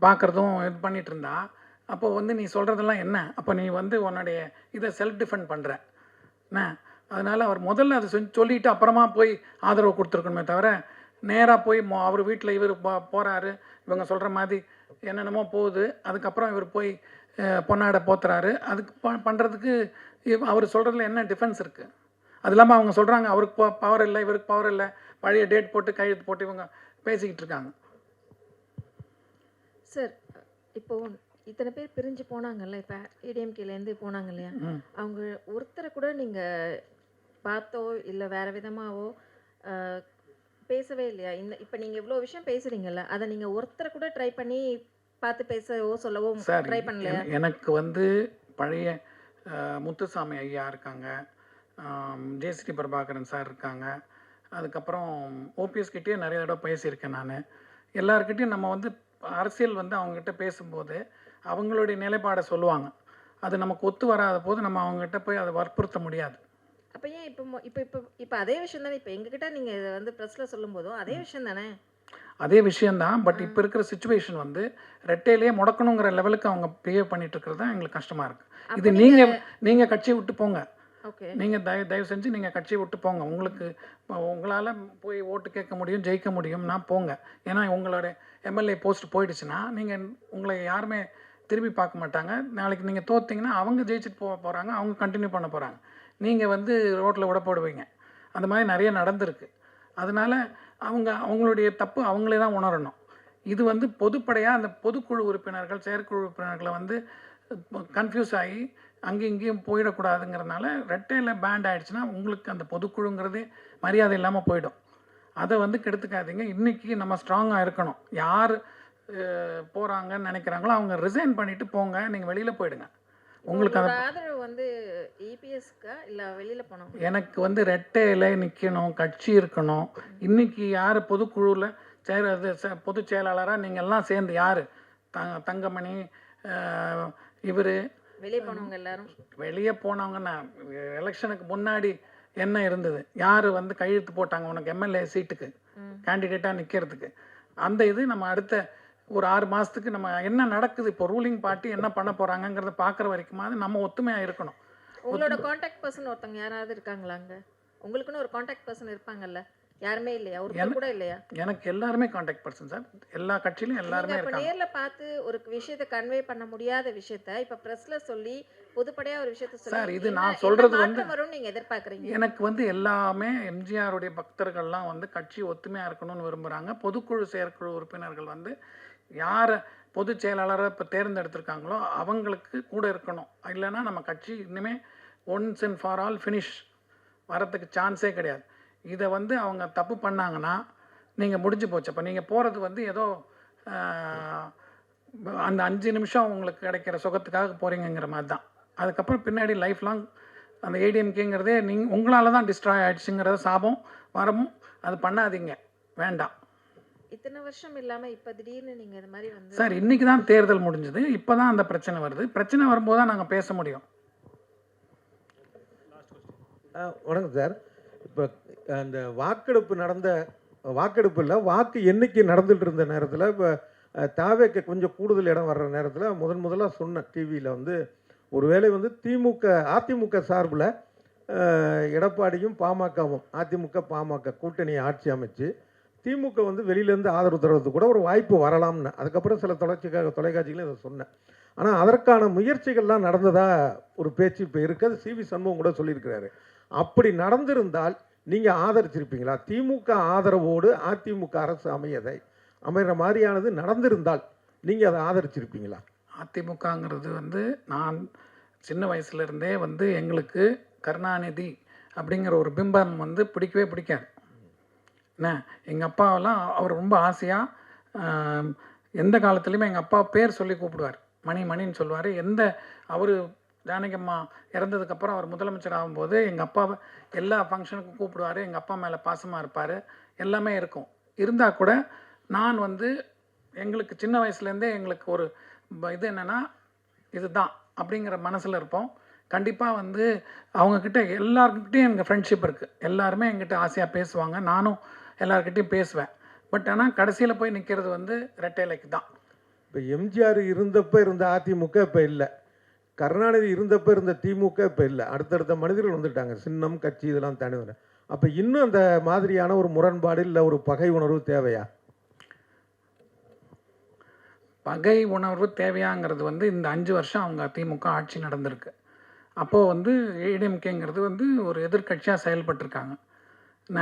பார்க்குறதும் இது பண்ணிகிட்டு இருந்தா, அப்போ வந்து நீ சொல்கிறதெல்லாம் என்ன? அப்போ நீ வந்து உன்னுடைய இதை செல்ஃப் டிஃபெண்ட் பண்ணுற என்ன? அதனால் அவர் முதல்ல அதை சொல்லிவிட்டு அப்புறமா போய் ஆதரவு கொடுத்துருக்கணுமே தவிர நேராக போய் அவர் வீட்டில் இவர் போகிறாரு, இவங்க சொல்கிற மாதிரி என்னென்னமோ போகுது, அதுக்கப்புறம் இவர் போய் பொன்னாடை போத்துறாரு. அதுக்கு பண்ணுறதுக்கு அவர் சொல்கிறதுல என்ன டிஃபென்ஸ் இருக்குது? அது இல்லாமல் அவங்க சொல்கிறாங்க அவருக்கு பவர் இல்லை, இவருக்கு பவர் இல்லை, பழைய டேட் போட்டு கையெழுத்து போட்டு இவங்க பேசிக்கிட்டு இருக்காங்க.
சார், இப்போ இத்தனை பேர் பிரிஞ்சு போனாங்கல்ல, இப்போ ஏடிஎம்கேலேருந்து போனாங்க இல்லையா, அவங்க ஒருத்தரை கூட நீங்கள் பார்த்தோ இல்லை வேறு விதமாகவோ பேசவே இல்லையா? இப்போ நீங்கள் இவ்வளோ விஷயம் பேசுகிறீங்கல்ல, அதை நீங்கள் ஒருத்தரை கூட ட்ரை பண்ணி பார்த்து பேசவோ சொல்லவோ ட்ரை பண்ணலையா?
எனக்கு வந்து பழைய முத்துசாமி ஐயா இருக்காங்க, ஜேசிடி பிரபாகரன் சார் இருக்காங்க, அதுக்கப்புறம் ஓபிஎஸ் கிட்டே நிறைய தடவை பேசியிருக்கேன் நான். எல்லாருக்கிட்டையும் நம்ம வந்து அரசியல் வந்து அவங்ககிட்ட பேசும்போது அவங்களுடைய நிலைப்பாடை சொல்லுவாங்க. அது நமக்கு ஒத்து வராத போது நம்ம அவங்ககிட்ட போய் அதை வற்புறுத்த முடியாது.
அப்போ ஏன் இப்போ அதே விஷயம் தானே? இப்போ எங்ககிட்ட நீங்கள் இதை வந்து ப்ரெஸ்ஸில் சொல்லும் போதும் அதே விஷயம் தானே?
அதே விஷயந்தான். பட் இப்போ இருக்கிற சுச்சுவேஷன் வந்து ரெட்டையிலேயே முடக்கணுங்கிற லெவலுக்கு அவங்க பிஹேவ் பண்ணிட்டு இருக்கிறது தான் எங்களுக்கு கஷ்டமாக இருக்குது. இது நீங்கள் கட்சியை விட்டு போங்க, நீங்கள் தயவு செஞ்சு நீங்கள் கட்சியை விட்டு போங்க. உங்களுக்கு உங்களால் போய் ஓட்டு கேட்க முடியும், ஜெயிக்க முடியும்னா போங்க. ஏன்னா உங்களோட எம்எல்ஏ போஸ்ட் போயிடுச்சுன்னா நீங்கள் உங்களை யாருமே திரும்பி பார்க்க மாட்டாங்க. நாளைக்கு நீங்கள் தோற்றிங்கன்னா அவங்க ஜெயிச்சுட்டு போகிறாங்க, அவங்க கண்டினியூ பண்ண போகிறாங்க, நீங்கள் வந்து ரோட்டில் விட போடுவீங்க. அந்த மாதிரி நிறைய நடந்திருக்கு. அதனால் அவங்களுடைய தப்பு அவங்களே தான் உணரணும். இது வந்து பொதுப்படையாக அந்த பொதுக்குழு உறுப்பினர்கள் செயற்குழு உறுப்பினர்களை வந்து கன்ஃபியூஸ் ஆகி அங்கேயும் இங்கேயும் போயிடக்கூடாதுங்கிறதுனால ரெட்டையில் பேண்ட் ஆகிடுச்சுன்னா உங்களுக்கு அந்த பொதுக்குழுங்கிறதே மரியாதை இல்லாமல் போயிடும். அதை வந்து கெடுத்துக்காதீங்க. இன்றைக்கி நம்ம ஸ்ட்ராங்காக இருக்கணும். யார் போகிறாங்கன்னு நினைக்கிறாங்களோ அவங்க ரிசைன் பண்ணிவிட்டு போங்க, நீங்கள் வெளியில் போயிடுங்க. உங்களுக்கு அந்த
ஆதரவு வந்து இபிஎஸ்க்கா இல்லை வெளியில் போனோம்?
எனக்கு வந்து ரெட்டையில் நிற்கணும், கட்சி இருக்கணும். இன்றைக்கி யார் பொதுக்குழுவில் பொதுச் செயலாளராக நீங்கள் எல்லாம் சேர்ந்து யார் தங்கமணி இவர்
வெளியே போனவங்க எல்லாரும்
வெளியே போனவங்கன்னா எலெக்ஷனுக்கு முன்னாடி என்ன இருந்தது? யார் வந்து கையெழுத்து போட்டாங்க உனக்கு எம்எல்ஏ சீட்டுக்கு கேண்டிடேட்டாக நிற்கிறதுக்கு? அந்த இது நம்ம அடுத்த ஒரு 6 மாதத்துக்கு நம்ம என்ன நடக்குது, இப்போ ரூலிங் பார்ட்டி என்ன பண்ண போகிறாங்கங்கிறத பார்க்குற வரைக்குமாவது நம்ம ஒத்துமையாக இருக்கணும்.
உங்களோட கான்டாக்ட் பர்சன் ஒருத்தவங்க யாராவது இருக்காங்களா அங்கே? உங்களுக்குன்னு ஒரு கான்டாக்ட் பர்சன் இருப்பாங்கல்ல, யாருமே இல்லையா? ஒரு கூட இல்லையா?
எனக்கு எல்லாருமே கான்டாக்ட் பர்சன் சார், எல்லா கட்சியிலும் எல்லாருமே இருக்காங்க.
நேரில் பார்த்து ஒரு விஷயத்தை கன்வே பண்ண முடியாத விஷயத்தை இப்போ ப்ரெஸ்ல சொல்லி பொதுப்படையா ஒரு விஷயத்தை சொல்லி
சார், இது நான் சொல்றது வந்து
வரும் நீங்க எதிர்பார்க்குறீங்க?
எனக்கு வந்து எல்லாமே எம்ஜிஆருடைய பக்தர்கள்லாம் வந்து கட்சி ஒத்துமையாக இருக்கணும்னு விரும்புகிறாங்க. பொதுக்குழு செயற்குழு உறுப்பினர்கள் வந்து யாரை பொதுச் செயலாளரை இப்போ தேர்ந்தெடுத்திருக்காங்களோ அவங்களுக்கு கூட இருக்கணும். இல்லைன்னா நம்ம கட்சி இன்னுமே once and for all finish வரத்துக்கு சான்ஸே கிடையாது. இதை வந்து அவங்க தப்பு பண்ணாங்கன்னா நீங்கள் முடிஞ்சு போச்சு. அப்போ நீங்கள் போகிறது வந்து ஏதோ அந்த 5 நிமிஷம் உங்களுக்கு கிடைக்கிற சுகத்துக்காக போகிறீங்கிற மாதிரி தான். அதுக்கப்புறம் பின்னாடி லைஃப் லாங் அந்த ஏடிஎம்கேங்கிறதே உங்களால் தான் டிஸ்ட்ராய் ஆகிடுச்சுங்கிறத சாபம் வரமும். அது பண்ணாதீங்க, வேண்டாம்.
இத்தனை வருஷம் இல்லாமல் இப்போ திடீர்னு நீங்கள் இது மாதிரி வந்து
சார், இன்றைக்கி தான் தேர்தல் முடிஞ்சது, இப்போ தான் அந்த பிரச்சனை வருது. பிரச்சனை வரும்போது தான் நாங்கள் பேச முடியும்.
வணக்கம் சார். இப்போ அந்த வாக்கெடுப்பில் வாக்கு எண்ணிக்கை நடந்துகிட்டு இருந்த நேரத்தில் இப்போ தாவேக்கு கொஞ்சம் கூடுதல் இடம் வர்ற நேரத்தில் முதலாக சொன்ன டிவியில் வந்து ஒருவேளை வந்து அதிமுக சார்பில் எடப்பாடியும் பாமகவும் அதிமுக பாமக கூட்டணி ஆட்சி அமைச்சு திமுக வந்து வெளியிலேருந்து ஆதரவு தருவது கூட ஒரு வாய்ப்பு வரலாம்னு அதுக்கப்புறம் சில தொலைக்காட்சிகளும் இதை சொன்னேன். ஆனால் அதற்கான முயற்சிகள்லாம் நடந்ததாக ஒரு பேச்சு இப்போ இருக்குது. சிவி சண்முகம் கூட சொல்லியிருக்கிறாரு. அப்படி நடந்திருந்தால் நீங்கள் ஆதரிச்சிருப்பீங்களா? திமுக ஆதரவோடு அதிமுக அரசு அமைகிற மாதிரியானது நடந்திருந்தால் நீங்கள் அதை ஆதரிச்சிருப்பீங்களா?
அதிமுகங்கிறது வந்து நான் சின்ன வயசுலேருந்தே வந்து எங்களுக்கு கருணாநிதி அப்படிங்கிற ஒரு பிம்பம் வந்து பிடிக்கவே பிடிக்காது. என்ன, எங்கள் அப்பாவெல்லாம் அவர் ரொம்ப ஆசையாக எந்த காலத்துலேயுமே எங்கள் அப்பா பேர் சொல்லி கூப்பிடுவார், மணின்னு சொல்லுவார். அவர் ஜானகியம்மா இறந்ததுக்கப்புறம் அவர் முதலமைச்சர் ஆகும்போது எங்கள் அப்பாவை எல்லா ஃபங்க்ஷனுக்கும் கூப்பிடுவார். எங்கள் அப்பா மேலே பாசமாக இருப்பார், எல்லாமே இருக்கும். இருந்தால் கூட நான் வந்து எங்களுக்கு சின்ன வயசுலேருந்தே எங்களுக்கு ஒரு இது என்னென்னா இதுதான் அப்படிங்கிற மனசில் இருப்போம். கண்டிப்பாக வந்து அவங்கக்கிட்ட எல்லாருக்கிட்டையும் எனக்கு ஃப்ரெண்ட்ஷிப் இருக்குது. எல்லாருமே என்கிட்ட ஆசையாக பேசுவாங்க, நானும் எல்லாருக்கிட்டையும் பேசுவேன். பட் ஆனால் கடைசியில் போய் நிற்கிறது வந்து ரெட்டைலைக்கு தான்.
இப்போ எம்ஜிஆர் இருந்தப்போ இருந்த அதிமுக இப்போ இல்லை, கருணாநிதி இருந்தப்போ இருந்த திமுக இப்போ இல்லை. அடுத்தடுத்த மனிதர்கள் வந்துட்டாங்க, சின்னம் கட்சி இதெல்லாம் தாண்டி வர. அப்போ இன்னும் அந்த மாதிரியான ஒரு முரண்பாடு இல்லை ஒரு பகை உணர்வு தேவையா?
பகை உணர்வு தேவையாங்கிறது வந்து இந்த 5 வருஷம் அவங்க திமுக ஆட்சி நடந்திருக்கு. அப்போது வந்து ஏடிஎம்கேங்கிறது வந்து ஒரு எதிர்க்கட்சியாக செயல்பட்டிருக்காங்க. என்ன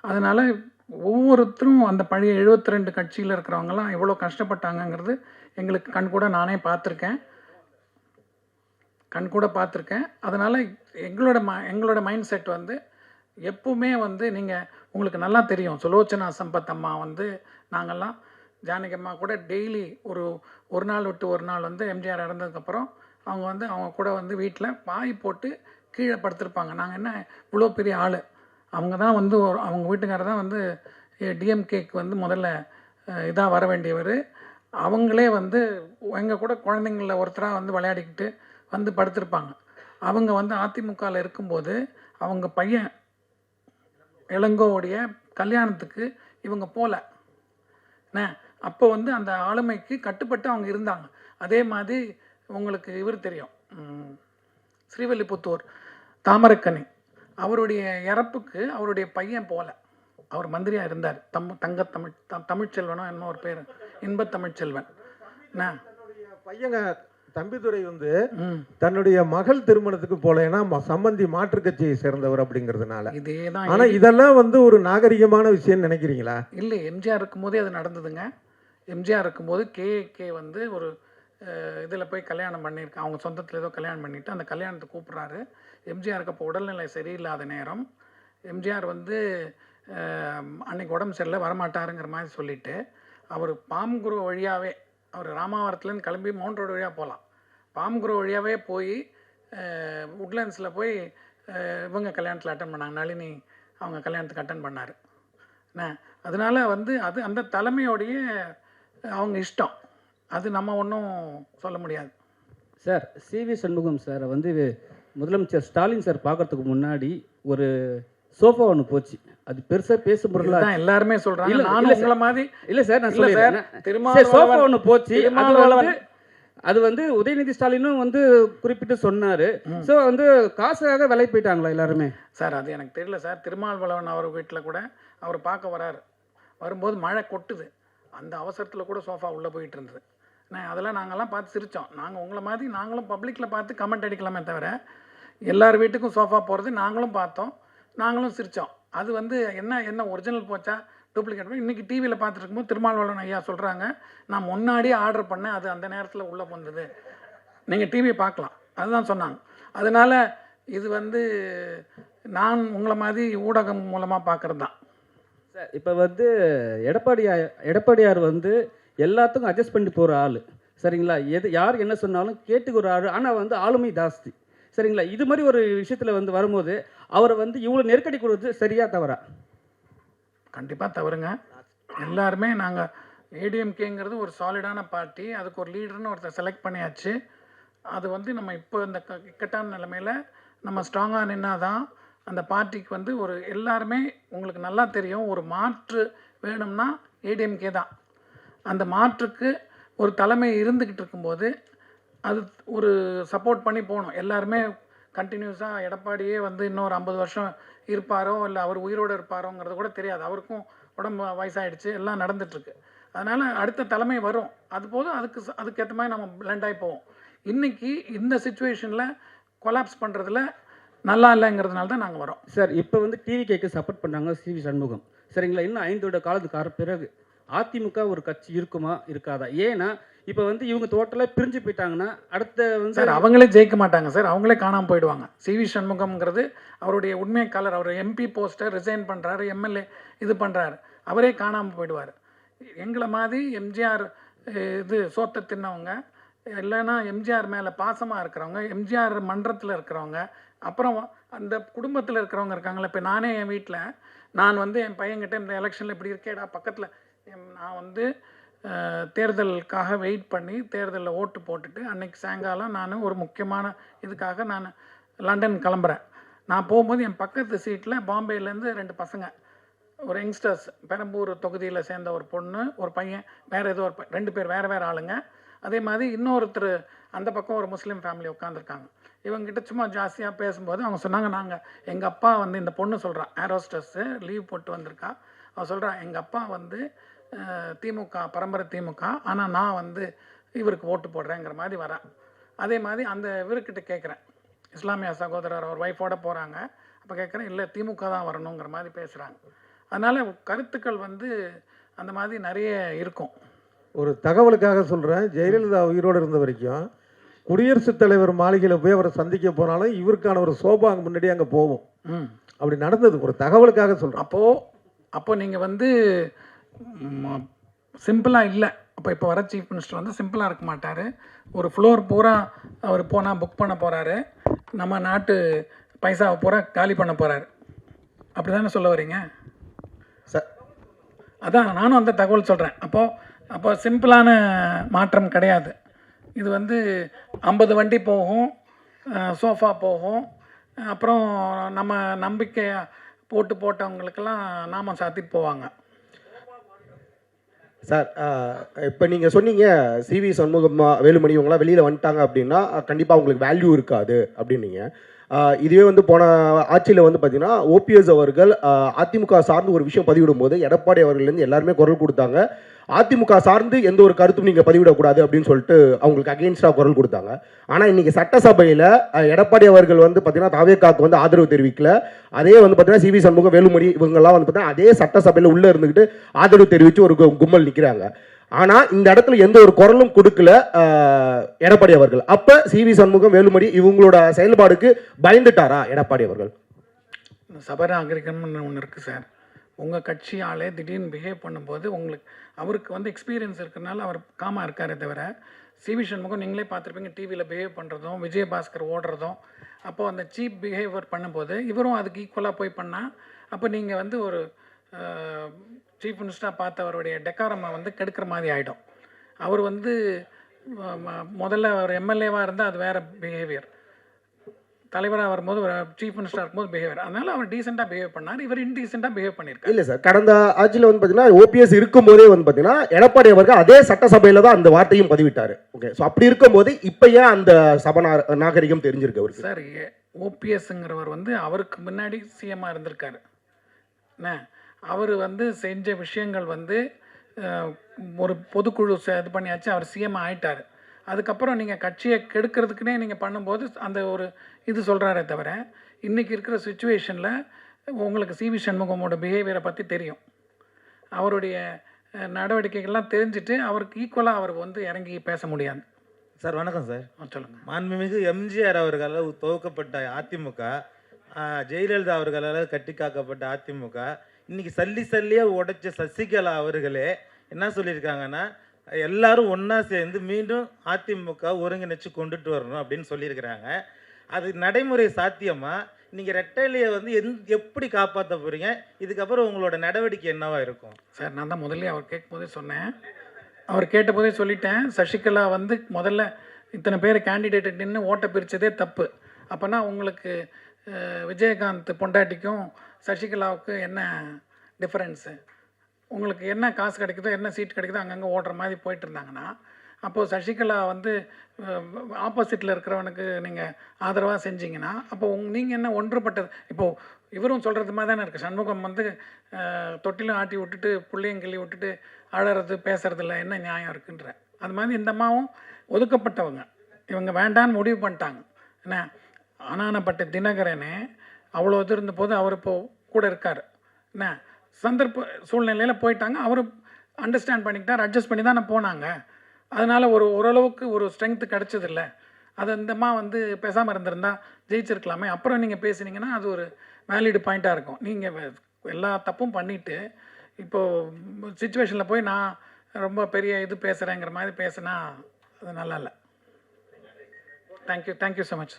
அதனால் ஒவ்வொருத்தரும் அந்த பழைய 72 கட்சியில் இருக்கிறவங்கலாம் எவ்வளோ கஷ்டப்பட்டாங்கங்கிறது எங்களுக்கு கண்கூட நானே பார்த்துருக்கேன். அதனால் எங்களோட மைண்ட் செட் வந்து எப்பவுமே வந்து உங்களுக்கு நல்லா தெரியும், சுலோச்சனா சம்பத் அம்மா வந்து நாங்கள்லாம் ஜானகி அம்மா கூட டெய்லி ஒரு நாள் விட்டு ஒரு நாள் வந்து எம்ஜிஆர் இறந்ததுக்கப்புறம் அவங்க கூட வந்து வீட்டில் பாய் போட்டு கீழே படுத்திருப்பாங்க. நாங்கள் என்ன இவ்வளோ பெரிய ஆள். அவங்க தான் வந்து அவங்க வீட்டுக்காரர் தான் வந்து டிஎம்கேக்கு வந்து முதல்ல இதாக வர வேண்டியவர். அவங்களே வந்து எங்கள் கூட குழந்தைங்கள ஒருத்தராக வந்து விளையாடிக்கிட்டு வந்து படுத்திருப்பாங்க. அவங்க வந்து அதிமுகவில் இருக்கும்போது அவங்க பையன் இளங்கோவுடைய கல்யாணத்துக்கு இவங்க போகல. அப்போ வந்து அந்த ஆளுமைக்கு கட்டுப்பட்டு அவங்க இருந்தாங்க. அதே மாதிரி உங்களுக்கு இவர் தெரியும், ஸ்ரீவில்லிபுத்தூர் தாமரைக்கனி, அவருடைய இறப்புக்கு அவருடைய பையன் போகல. அவர் மந்திரியாக இருந்தார். தமிழ்ச்செல்வனோ என்ன ஒரு பேர், இன்பத்தமிழ்ச்செல்வன்.
பையங்க தம்பிதுரை வந்து தன்னுடைய மகள் திருமணத்துக்கு போலேன்னா சம்பந்தி மாற்றுக் கட்சியை சேர்ந்தவர் அப்படிங்கிறதுனால
இதேதான்.
ஆனா இதெல்லாம் வந்து ஒரு நாகரிகமான விஷயம் நினைக்கிறீங்களா?
இல்லை, எம்ஜிஆர் இருக்கும்போதே அது நடந்ததுங்க. எம்ஜிஆர் இருக்கும்போது கே வந்து ஒரு இதில் போய் கல்யாணம் பண்ணியிருக்கேன். அவங்க சொந்தத்தில் ஏதோ கல்யாணம் பண்ணிவிட்டு அந்த கல்யாணத்துக்கு கூப்பிட்றாரு. எம்ஜிஆருக்கு அப்போ உடல்நிலை சரியில்லாத நேரம். எம்ஜிஆர் வந்து அன்னைக்கு உடம்பு சரியில்லை, வரமாட்டாருங்கிற மாதிரி சொல்லிவிட்டு அவர் பாம்குரு வழியாகவே, அவர் ராமாவரத்துலேருந்து கிளம்பி மவுண்ட் ரோடு வழியாக போகலாம், பாம்குரு வழியாகவே போய் உட்லண்ட்ஸில் போய் இவங்க கல்யாணத்தில் அட்டன் பண்ணாங்க. நளினி அவங்க கல்யாணத்துக்கு அட்டன் பண்ணார். அதனால் வந்து அது அந்த தலைமையோடைய அவங்க இஷ்டம், அது நம்ம ஒன்றும் சொல்ல முடியாது.
சார், சிவி சண்முகம் சார் வந்து முதலமைச்சர் ஸ்டாலின் சார் பார்க்கறதுக்கு முன்னாடி ஒரு சோஃபா ஒன்று போச்சு. அது பெருசாக பேசும் பொருளாக
தான் எல்லாருமே சொல்கிறாங்க. நானும் உங்களை மாதிரி
இல்லை சார், நான்
சொல்லிடுறேன்.
சோஃபா ஒன்று போச்சு. அது வந்து உதயநிதி ஸ்டாலினும் வந்து குறிப்பிட்டு சொன்னார். ஸோ வந்து காசுக்காக விலை போயிட்டாங்களா எல்லாருமே?
சார் அது எனக்கு தெரியல சார். திருமாவளவன் அவர் வீட்டில் கூட அவர் பார்க்க வராரு. வரும்போது மழை கொட்டுது. அந்த அவசரத்தில் கூட சோஃபா உள்ளே போயிட்டு இருந்தது. அதெல்லாம் நாங்கள்லாம் பார்த்து சிரித்தோம். நாங்கள் உங்களை மாதிரி நாங்களும் பப்ளிக்கில் பார்த்து கமெண்ட் அடிக்கலாமே தவிர எல்லார் வீட்டுக்கும் சோஃபா போகிறது நாங்களும் பார்த்தோம், நாங்களும் சிரித்தோம். அது வந்து என்ன ஒரிஜினல் போச்சா டூப்ளிகேட்? இன்றைக்கி டிவியில் பார்த்துட்டு இருக்கும்போது திருமாவளவன் ஐயா சொல்கிறாங்க, நான் முன்னாடியே ஆர்டர் பண்ணேன், அது அந்த நேரத்தில் உள்ளே வந்தது, நீங்கள் டிவியை பார்க்கலாம், அதுதான் சொன்னாங்க. அதனால் இது வந்து நான் உங்களை மாதிரி ஊடகம் மூலமாக பார்க்குறது தான்
சார். இப்போ வந்து எடப்பாடியார் வந்து எல்லாத்துக்கும் அட்ஜஸ்ட் பண்ணி போகிற ஆள், சரிங்களா? யார் என்ன சொன்னாலும் கேட்டுக்கிற ஆள். ஆனால் வந்து ஆளுமை ஜாஸ்தி, சரிங்களா? இது மாதிரி ஒரு விஷயத்தில் வந்து வரும்போது அவரை வந்து இவ்வளோ நெருக்கடி கொடுத்து சரியா தவறா?
கண்டிப்பாக தவறுங்க. எல்லாருமே நாங்கள் ஏடிஎம்கேங்கிறது ஒரு சாலிடான பார்ட்டி, அதுக்கு ஒரு லீடர்னு ஒருத்தர் செலக்ட் பண்ணியாச்சு. அது வந்து நம்ம இப்போ இந்த இக்கட்டான நிலைமையில் நம்ம ஸ்ட்ராங்காக நின்னா தான் அந்த பார்ட்டிக்கு வந்து ஒரு எல்லாருமே உங்களுக்கு நல்லா தெரியும், ஒரு மாற்று வேணும்னா ஏடிஎம்கே தான். அந்த மாற்றுக்கு ஒரு தலைமை இருந்துக்கிட்டு இருக்கும்போது அது ஒரு சப்போர்ட் பண்ணி போகணும். எல்லாருமே கண்டினியூஸாக எடப்பாடியே வந்து இன்னொரு 50 வருஷம் இருப்பாரோ இல்லை அவர் உயிரோடு இருப்பாரோங்கிறது கூட தெரியாது. அவருக்கும் உடம்பு வயசாகிடுச்சு, எல்லாம் நடந்துகிட்ருக்கு. அதனால் அடுத்த தலைமை வரும், அது போதும். அதுக்கேற்ற மாதிரி நம்ம பிளெண்ட் ஆகி போவோம். இன்றைக்கி இந்த சுச்சுவேஷனில் கொலாப்ஸ் பண்ணுறதுல நல்லா இல்லைங்கிறதுனால தான் நாங்கள் வரோம்.
சார், இப்போ வந்து டிவிகேக்கு சப்போர்ட் பண்ணாங்க சிவி சண்முகம், சரிங்களா? இன்னும் 5 வருட காலத்துக்கு பிறகு அதிமுக ஒரு கட்சி இருக்குமா இருக்காதா? ஏன்னா இப்போ வந்து இவங்க டோட்டலாக பிரிஞ்சு போயிட்டாங்கன்னா அடுத்த வந்து
சார் அவங்களே ஜெயிக்க மாட்டாங்க சார், அவங்களே காணாமல் போயிடுவாங்க. சிவி சண்முகம்ங்கிறது அவருடைய உண்மை கலர். அவர் எம்பி போஸ்டர் ரிசைன் பண்ணுறாரு, எம்எல்ஏ இது பண்ணுறாரு, அவரே காணாமல் போயிடுவார். எங்களை மாதிரி எம்ஜிஆர் இது சோத்தை தின்னவங்க, இல்லைன்னா எம்ஜிஆர் மேலே பாசமாக இருக்கிறவங்க, எம்ஜிஆர் மன்றத்தில் இருக்கிறவங்க, அப்புறம் அந்த குடும்பத்தில் இருக்கிறவங்க இருக்காங்களே. இப்போ நானே என் வீட்டில் நான் வந்து என் பையன்கிட்ட இந்த எலெக்ஷனில் இப்படி இருக்கேடா பக்கத்தில், நான் வந்து தேர்தலுக்காக வெயிட் பண்ணி தேர்தலில் ஓட்டு போட்டுட்டு அன்றைக்கி சாயங்காலம் நான் ஒரு முக்கியமான இதுக்காக நான் லண்டன் கிளம்புறேன். நான் போகும்போது என் பக்கத்து சீட்டில் பாம்பேலேருந்து 2 பசங்க, ஒரு யங்ஸ்டர்ஸ், பெரம்பூர் தொகுதியில் சேர்ந்த ஒரு பொண்ணு ஒரு பையன், வேறு ஏதோ ஒரு 2 பேர் வேறு ஆளுங்க. அதே மாதிரி இன்னொருத்தர் அந்த பக்கம் ஒரு முஸ்லீம் ஃபேமிலி உட்காந்துருக்காங்க. இவங்ககிட்ட சும்மா ஜாஸ்தியாக பேசும்போது அவங்க சொன்னாங்க, எங்கள் அப்பா வந்து, இந்த பொண்ணு சொல்கிறான், ஏரோஸ்டஸ்ஸு லீவ் போட்டு வந்திருக்கா, அவள் சொல்கிறான், எங்கள் அப்பா வந்து திமுக பரம்பரை திமுக, ஆனால் நான் வந்து இவருக்கு ஓட்டு போடுறேங்கிற மாதிரி வரேன். அதே மாதிரி அந்த இவர்கிட்ட கேட்குறேன், இஸ்லாமிய சகோதரர் அவர் ஒய்ஃபோட போகிறாங்க, அப்போ கேட்குறேன், இல்லை திமுக தான் வரணுங்கிற மாதிரி பேசுகிறாங்க. அதனால் கருத்துக்கள் வந்து அந்த மாதிரி நிறைய இருக்கும்.
ஒரு தகவலுக்காக சொல்கிறேன், ஜெயலலிதா உயிரோடு இருந்த வரைக்கும் குடியரசுத் தலைவர் மாளிகையில் போய் அவரை சந்திக்க போனாலும் இவருக்கான ஒரு சோபா அங்கே முன்னாடி அங்கே போகும். அப்படி நடந்தது, ஒரு தகவலுக்காக சொல்கிறேன்.
அப்போ நீங்கள் வந்து சிம்பிளாக இல்லை. இப்போ வர சீஃப் மினிஸ்டர் வந்து சிம்பிளாக இருக்க மாட்டார். ஒரு ஃப்ளோர் பூரா அவர் போனால் புக் பண்ண போகிறாரு, நம்ம நாட்டு பைசாவை பூரா காலி பண்ண போகிறாரு. அப்படி தானே சொல்ல வரீங்க? அதான் நானும் அந்த தகவல் சொல்கிறேன். அப்போ சிம்பிளான மாற்றம் கிடையாது. இது வந்து 50 வண்டி போகும், சோஃபா போகும், அப்புறம் நம்ம நம்பிக்கையை போட்டவங்களுக்கெல்லாம் நாம சாத்திட்டு போவாங்க.
சார், இப்போ நீங்கள் சொன்னீங்க சிவி சண்முகம் வேலுமணி இவங்களாம் வெளியில் வந்துட்டாங்க அப்படின்னா கண்டிப்பாக அவங்களுக்கு வேல்யூ இருக்காது அப்படின்னீங்க. இதுவே வந்து போன ஆட்சியில் வந்து பார்த்தீங்கன்னா ஓபிஎஸ் அவர்கள் அதிமுக சார்ந்து ஒரு விஷயம் பதிவிடும் போது எடப்பாடி அவர்கள்லேருந்து எல்லாருமே குரல் கொடுத்தாங்க. அதிமுக சார்ந்து எந்த ஒரு கருத்தும் நீங்கள் பதிவிடக்கூடாது அப்படின்னு சொல்லிட்டு அவங்களுக்கு அகெயின்ஸ்டாக குரல் கொடுத்தாங்க. ஆனால் இன்னைக்கு சட்டசபையில் எடப்பாடி அவர்கள் வந்து பார்த்தீங்கன்னா தாவேக்காவுக்கு வந்து ஆதரவு தெரிவிக்கல. அதே வந்து பார்த்தீங்கன்னா சிவி சண்முகம் வேலுமணி இவங்கெல்லாம் வந்து பார்த்தீங்கன்னா அதே சட்டசபையில் உள்ளே இருந்துக்கிட்டு ஆதரவு தெரிவித்து ஒரு கும்பல் நிற்கிறாங்க. ஆனால் இந்த இடத்துல எந்த ஒரு குரலும் கொடுக்கல எடப்பாடி அவர்கள். அப்போ சிவி சண்முகம் வேலுமணி இவங்களோட செயல்பாடுக்கு பயந்துட்டாரா எடப்பாடி அவர்கள்?
சபராகரிக்கம்னு ஒன்று இருக்குது சார். உங்கள் கட்சி ஆளே திடீர்னு பிஹேவ் பண்ணும்போது அவருக்கு வந்து எக்ஸ்பீரியன்ஸ் இருக்கிறனால அவர் காமாக இருக்காரே தவிர, சிவி சண்முகம் நீங்களே பார்த்துருப்பீங்க டிவியில் பிஹேவ் பண்ணுறதும், விஜயபாஸ்கர் ஓடுறதும், அப்போது அந்த சீப் பிஹேவியர் பண்ணும்போது இவரும் அதுக்கு ஈக்குவலாக போய் பண்ணால், அப்போ நீங்கள் வந்து ஒரு சீஃப் மினிஸ்டராக பார்த்தவருடைய டெக்காரமை வந்து கெடுக்கிற மாதிரி ஆகிடும். அவர் வந்து முதல்ல ஒரு எம்எல்ஏவாக இருந்தால் அது வேறு பிஹேவியர், தலைவராக வரும்போது ஒரு சீஃப் மினிஸ்டராக இருக்கும்போது பிஹேவியர். அதனால் அவர் டீசெண்டாக பிஹேவ் பண்ணார், இவர் இன்டீசெண்டாக பிஹேவ் பண்ணியிருக்காரு.
இல்லை சார், கடந்த ஆட்சியில் வந்து பார்த்தீங்கன்னா ஓபிஎஸ் இருக்கும்போதே வந்து பார்த்தீங்கன்னா எடப்பாடி அவர்கள் அதே சட்டசபையில் தான் அந்த வார்த்தையும் பதிவிட்டார். ஓகே, ஸோ அப்படி இருக்கும்போது இப்போ ஏன் அந்த சபை நாகரிகம் தெரிஞ்சிருக்கு அவருக்கு?
சார், ஓபிஎஸ்ங்கிறவர் வந்து அவருக்கு முன்னாடி சிஎம்மாக இருந்திருக்காரு. என்ன அவர் வந்து செஞ்ச விஷயங்கள் வந்து ஒரு பொதுக்குழு இது பண்ணியாச்சு, அவர் சிஎம் ஆகிட்டார். அதுக்கப்புறம் நீங்கள் கட்சியை கெடுக்கிறதுக்குனே நீங்கள் பண்ணும்போது அந்த ஒரு இது சொல்கிறாரே தவிர, இன்றைக்கி இருக்கிற சுச்சுவேஷனில் உங்களுக்கு சிவி சண்முகமோட பிஹேவியரை பற்றி தெரியும், அவருடைய நடவடிக்கைகள்லாம் தெரிஞ்சுட்டு அவருக்கு ஈக்குவலாக அவர் வந்து இறங்கி பேச முடியாது.
சார் வணக்கம் சார்.
சொல்லுங்கள்.
மாண்புமிகு எம்ஜிஆர் அவர்களால் துவக்கப்பட்ட அதிமுக, ஜெயலலிதா அவர்களால் கட்டி காக்கப்பட்ட அதிமுக, இன்னைக்கு சல்லியாக உடைச்ச சசிகலா அவர்களே என்ன சொல்லியிருக்காங்கன்னா, எல்லாரும் ஒன்றா சேர்ந்து மீண்டும் அதிமுக ஒருங்கிணைச்சு கொண்டுட்டு வரணும் அப்படின்னு சொல்லியிருக்கிறாங்க. அது நடைமுறை சாத்தியமா? நீங்கள் ரெட்டையிலையை வந்து எப்படி காப்பாற்ற போகிறீங்க? இதுக்கப்புறம் உங்களோட நடவடிக்கை என்னவா இருக்கும்?
சார், நான் தான் முதல்ல அவர் கேட்கும்போதே சொன்னேன், அவர் கேட்டபோதே சொல்லிட்டேன், சசிகலா வந்து முதல்ல இத்தனை பேர் கேண்டிடேட் நின்று ஓட்டை பிரித்ததே தப்பு. அப்போனா உங்களுக்கு விஜயகாந்த் பொண்டாட்டிக்கும் சசிகலாவுக்கு என்ன டிஃப்ரென்ஸு? உங்களுக்கு என்ன காசு கிடைக்குதோ, என்ன சீட் கிடைக்குதோ அங்கங்கே ஓடுற மாதிரி போயிட்டு இருந்தாங்கன்னா, அப்போது சசிகலா வந்து ஆப்போசிட்டில் இருக்கிறவனுக்கு நீங்கள் ஆதரவாக செஞ்சீங்கன்னா, அப்போ நீங்கள் என்ன ஒன்றுபட்டது? இப்போது இவரும் சொல்கிறது மாதிரி தானே இருக்குது. சண்முகம் வந்து தொட்டிலும் ஆட்டி விட்டுட்டு புள்ளையும் கிள்ளி விட்டுட்டு அழறது பேசுறதில்ல, என்ன நியாயம் இருக்குன்ற அது மாதிரி இந்த அம்மாவும் ஒதுக்கப்பட்டவங்க, இவங்க வேண்டான்னு முடிவு பண்ணிட்டாங்க. என்ன ஆனானப்பட்ட தினகரனே அவ்வளோ இது இருந்த போது அவர் இப்போது கூட இருக்கார். என்ன சந்தர்ப்ப சூழ்நிலையில் போயிட்டாங்க, அவர் அண்டர்ஸ்டாண்ட் பண்ணிக்கிட்டார், அட்ஜஸ்ட் பண்ணி தானே போனாங்க. அதனால் ஓரளவுக்கு ஒரு ஸ்ட்ரென்த்து கிடச்சதில்ல. அது இந்தம்மா வந்து பேசாமல் இருந்திருந்தால் ஜெயிச்சிருக்கலாமே. அப்புறம் நீங்கள் பேசுனீங்கன்னா அது ஒரு வேலிடு பாயிண்ட்டாக இருக்கும். நீங்கள் எல்லா தப்பும் பண்ணிவிட்டு இப்போது சுச்சுவேஷனில் போய் நான் ரொம்ப பெரிய இது பேசுகிறேங்கிற மாதிரி பேசுனா அது நல்லா இல்லை. Thank you so much.